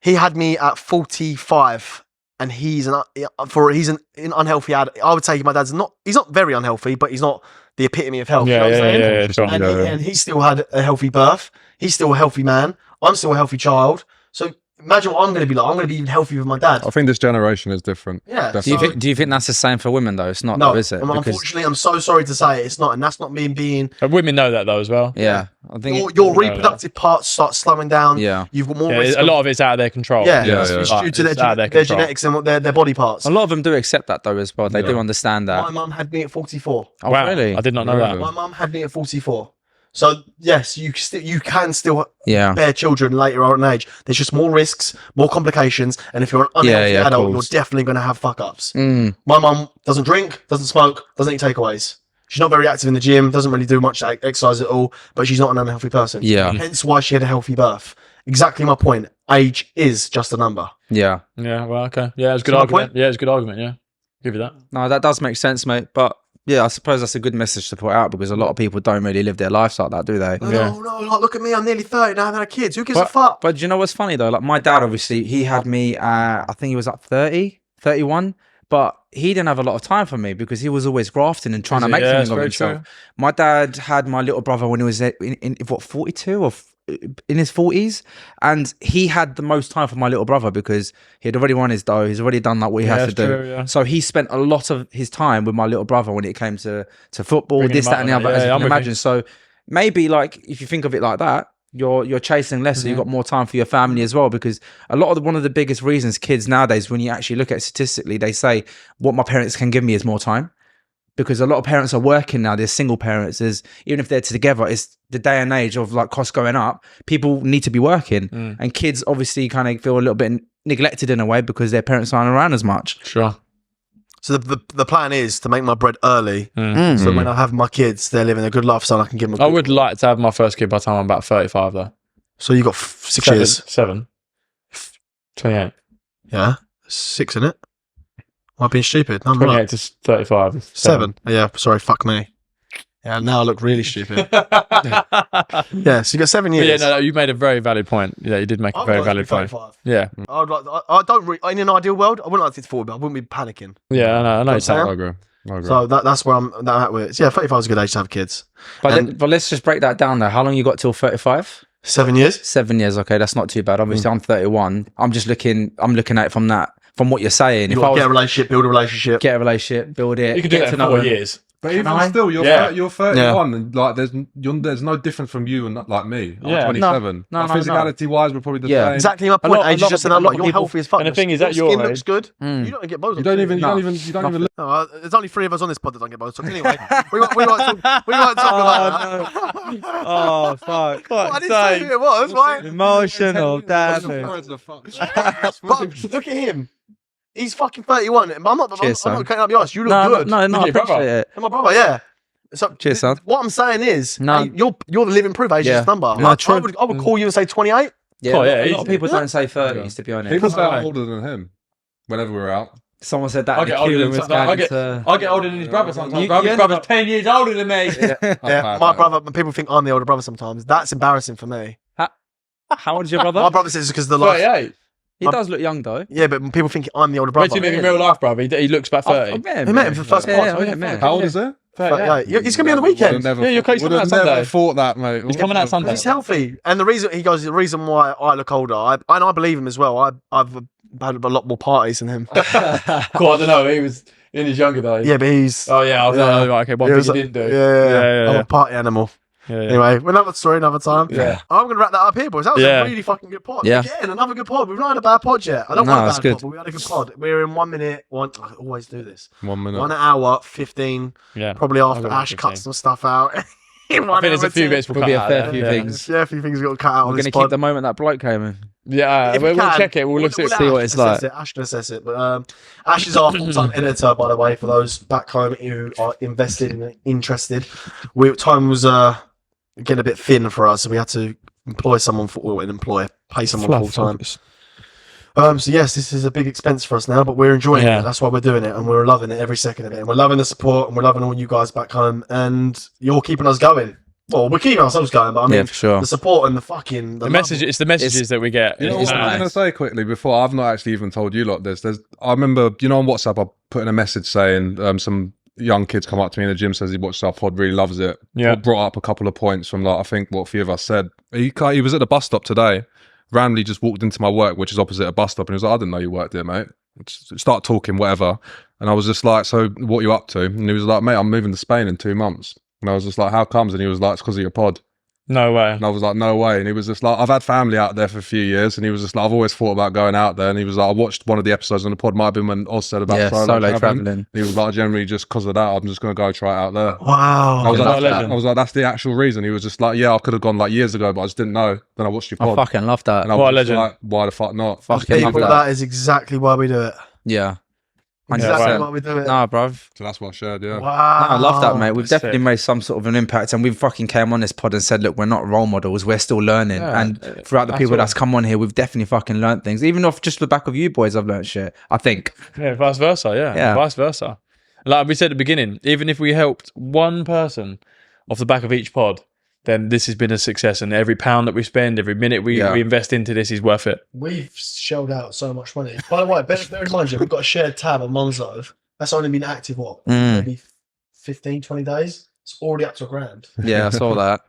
He had me at 45. And he's an unhealthy adult. I would say my dad's he's not very unhealthy, but he's not the epitome of health. You know what I'm saying? Sure. And he still had a healthy birth. He's still a healthy man. I'm still a healthy child. So imagine what I'm going to be like. I'm going to be even healthier with my dad. I think this generation is different. Yeah. Definitely. Do you think that's the same for women though? It's not, No, though, is it? unfortunately, I'm so sorry to say it's not, and that's not me being. Women know that though as well. yeah, I think Your reproductive parts start slowing down. Yeah. You've got more Yeah, risk. a lot of it's out of their control. Yeah, Yeah, it's yeah. due to It's out of their control. genetics and their body parts. a lot of them do accept that though as well. They do understand that. My mum had me at 44. Oh, Wow, really? I did not know that. My mum had me at 44. So yes, you can still Yeah. bear children later on in age. There's just more risks, more complications, and if you're an unhealthy Yeah, of adult, you're course. definitely going to have fuck ups. Mm. My mum doesn't drink, doesn't smoke, doesn't eat takeaways. She's not very active in the gym, doesn't really do much exercise at all, but she's not an unhealthy person. Yeah. Hence why she had a healthy birth. Exactly my point. Age is just a number. Yeah. Yeah, well, okay. Yeah, it's a good See my argument. point? Yeah, it's a good argument, yeah. Give you that. No, that does make sense, mate. But Yeah, I suppose that's a good message to put out because a lot of people don't really live their lives like that, do they? No, like, look at me, I'm nearly 30 now, I haven't had kids. Who gives a fuck? But do you know what's funny though? Like my dad, obviously, he had me, I think he was like 30, 31, but he didn't have a lot of time for me because he was always grafting and trying to make something of himself. True. My dad had my little brother when he was in what, 42 or in his 40s, and he had the most time for my little brother because he had already won his dough. He's already done like what he had to do. True, yeah. So he spent a lot of his time with my little brother when it came to football, Bringing this, him that, up and the on it. other, as Yeah, you I'm can with imagine. So maybe like if you think of it like that, you're chasing less, so you've got more time for your family as well. Because a lot of one of the biggest reasons kids nowadays, when you actually look at it statistically, they say what my parents can give me is more time. Because a lot of parents are working now. There's single parents. There's, even if they're together, it's the day and age of like costs going up. People need to be working, and kids obviously kind of feel a little bit neglected in a way because their parents aren't around as much. Sure. So the plan is to make my bread early, Mm. so when I have my kids, they're living a good lifestyle. I can give them. I would like to have my first kid by the time I'm about 35, though. So you got 6 years. 7. 28. Yeah, 6 in it. Am I being stupid? No, I'm 28 right. to 35. 7. Yeah, sorry, fuck me. Yeah, now I look really stupid. Yeah, so you got 7 years. Yeah, no, you made a very valid point. Yeah, you did make a very valid point. 35. Yeah, I would like. I don't. In an ideal world, I wouldn't like to hit 40, but I wouldn't be panicking. yeah, I know. Don't It's say that. I agree. So that's where I'm at with. So yeah, 35 is a good age to have kids. But let's just break that down though. How long you got till 35? 7 years. 7 years. Okay, that's not too bad. Obviously, I'm 31. I'm looking at it from what you're saying. You If got I to was get a relationship, build a relationship. get a relationship, build it, You could do get that to in know 4 them. years. But even I? still, you're Yeah. you're 31, and like there's no difference from you and like me. I'm Yeah. 27. No, Like, no. physicality wise, we're probably the Yeah. same. Exactly my point. lot- Age a lot is just of- another. a lot of You're people- healthy as fuck. and the thing is that your your skin age- looks good. Mm. You don't get Botox. You don't even. No. You don't even. No, there's only 3 of us on this pod that don't get Botox. Anyway, we won't talk about that. Oh fuck! Well, I didn't say who it was, right? Emotional damage. But look at him. He's fucking 31. I'm not Cheers, I'm son. not cutting up your ass. You look No, good. no, I your appreciate brother? it. And my brother, yeah. So Cheers, son. What I'm saying is, No. hey, you're the living proof age Yeah. is this number. No, I true. would call you and say 28. Yeah, Oh, yeah, a lot easy. of people Yeah. don't say 30s, to be honest. People say Right. I'm older than him. Whenever we're out. Someone said that. I in the get older queue than and was some- I going get- to- I get older than his brother sometimes. You- bro. you His end brother's up- 10 years older than me. Yeah, my brother. People think I'm the older brother sometimes. That's embarrassing for me. How old is your brother? My brother says it's because the life. 38. He does look young though. Yeah, but people think I'm the older Wait brother. till you meet him in real life, brother. He looks about 30. I've met him. We met him for the first Yeah, part. yeah, I met him. How old is he? 38. He's going to be on the weekend. Yeah, your coach would coming have out never Sunday. thought that, mate. He's coming out Sunday. He's healthy, and the reason why I look older, and I believe him as well. I've had a lot more parties than him. Cool, I don't know. He was in his younger days. Yeah, but he's Oh, yeah. I was like, okay, one Yeah, thing you it was- didn't do. yeah. I'm yeah. a party animal. Yeah, yeah. Anyway, another story, another time. Yeah. I'm going to wrap that up here, boys. That was Yeah. a really fucking good pod. Yeah. Again, another good pod. We've not had a bad pod yet. I don't No, want a that's bad good. pod, but we had a good pod. We're in 1 minute. I always do this. 1 minute. 1 hour, 15. Yeah. Probably after I'll go Ash 15. cuts some stuff out. In I 1 think there's hour, a few 10. bits we'll There'll cut be a out fair there. few Yeah. things. Yeah, a few things we've got to cut out We're on going this to pod. keep the moment that bloke came in. Yeah, If we we'll can. check it. We'll look We'll at let see what Ash it's assess like. it. Ash can assess it. But Ash is our full-time editor, by the way, for those back home who are invested and interested. Time was getting a bit thin for us, so we had to pay someone full-time. So yes, this is a big expense for us now, but we're enjoying Yeah. it. That's why we're doing it, and we're loving it every second of it. And we're loving the support, and we're loving all you guys back home, and you're keeping us going. Well, we're keeping ourselves going, but I mean, Yeah, for sure. the support and the fucking The message. It's the messages that we get. You know It's what I was nice. going to say quickly before? I've not actually even told you lot this. I remember, on WhatsApp, I put in a message saying some young kids come up to me in the gym, says he watched our pod, really loves it. Yeah. Brought up a couple of points from I think what a few of us said. He was at the bus stop today, randomly just walked into my work, which is opposite a bus stop, and he was like, I didn't know you worked there, mate. Start talking, whatever. And I was just like, so what are you up to? And he was like, mate, I'm moving to Spain in 2 months. And I was just like, how comes? And he was like, it's because of your pod. No way. And I was like, no way. And he was just like, I've had family out there for a few years. And he was just like, I've always thought about going out there. And he was like, I watched one of the episodes on the pod, might have been when Oz said about Solo traveling. traveling. And he was like, generally just because of that, I'm just going to go try it out there. wow. I was, What a like, legend. that's the actual reason. He was just like, yeah, I could have gone like years ago, but I just didn't know. Then I watched your I pod. fucking love that. And I What a was just legend. like, why the fuck not? Fucking love People, that. that is exactly why we do it. Yeah. Exactly 100%. why we do it. Nah, bruv. So that's what I shared, yeah. Wow. I love that, mate. We've That's definitely sick. made some sort of an impact, and we fucking came on this pod and said, look, we're not role models, we're still learning. Yeah, and throughout the that's people all. that's come on here, we've definitely fucking learned things. Even off just the back of you boys, I've learned shit, I think. Yeah, vice versa. Yeah. Yeah. Vice versa. Like we said at the beginning, even if we helped one person off the back of each pod, then this has been a success. And every pound that we spend, every minute we invest into this is worth it. We've shelled out so much money. By the way, bear in mind, we've got a shared tab on Monzo. That's only been active, maybe 15, 20 days? It's already up to £1,000. Yeah, I saw that.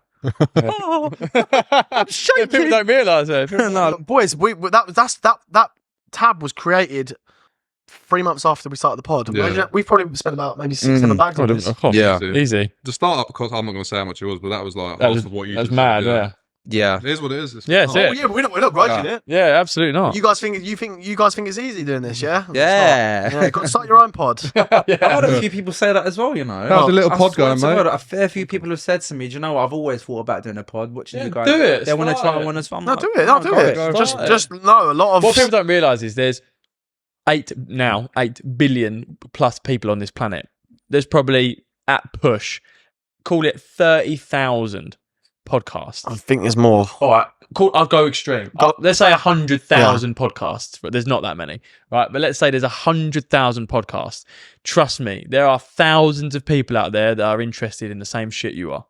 I'm shaking. People don't realise it. No. Boys, that tab was created 3 months after we started the pod. Yeah. Imagine, we've probably spent about maybe 6-7 bags on this. Yeah. Easy. The startup cost, I'm not going to say how much it was, but that was like That half was, of what you that's just mad, said, yeah. Yeah. It is what it is. Yeah, it's Oh it. yeah, but we're not grudging it. Yeah, absolutely not. You guys think it's easy doing this, yeah? Yeah. Start your own pod. I've had a few people say that as well, you know. How's the little pod swear going, to mate? God, a fair few people have said to me, do you know what? I've always thought about doing a pod, watching you guys. do it, They want to start try it. one as well. No, do it. No, do it. go Just, for it. just no. A lot of What people don't realise is there's 8 billion plus people on this planet. There's probably, at push, call it 30,000 podcasts. I think there's more. All right, cool. I'll go extreme. Let's say 100,000 podcasts, but there's not that many, right? But let's say there's 100,000 podcasts. Trust me, there are thousands of people out there that are interested in the same shit you are.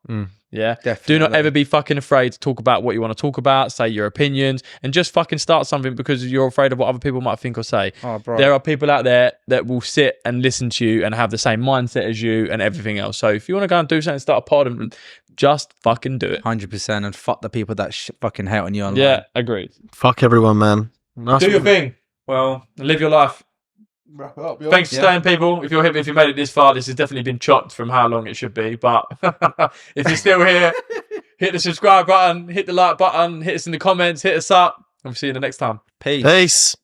Yeah, Definitely. do not ever be fucking afraid to talk about what you want to talk about, say your opinions, and just fucking start something because you're afraid of what other people might think or say. Oh, bro. There are people out there that will sit and listen to you and have the same mindset as you and everything else. So if you want to go and do something, start a pod, and just fucking do it. 100%, and fuck the people that fucking hate on you online. Yeah, agreed. Fuck everyone, man. Nice Do your one. thing. Well, live your life. Wrap it up, yo. Thanks for staying, people. If you made it this far, this has definitely been chopped from how long it should be. But if you're still here, hit the subscribe button, hit the like button, hit us in the comments, hit us up. And we'll see you the next time. Peace. Peace.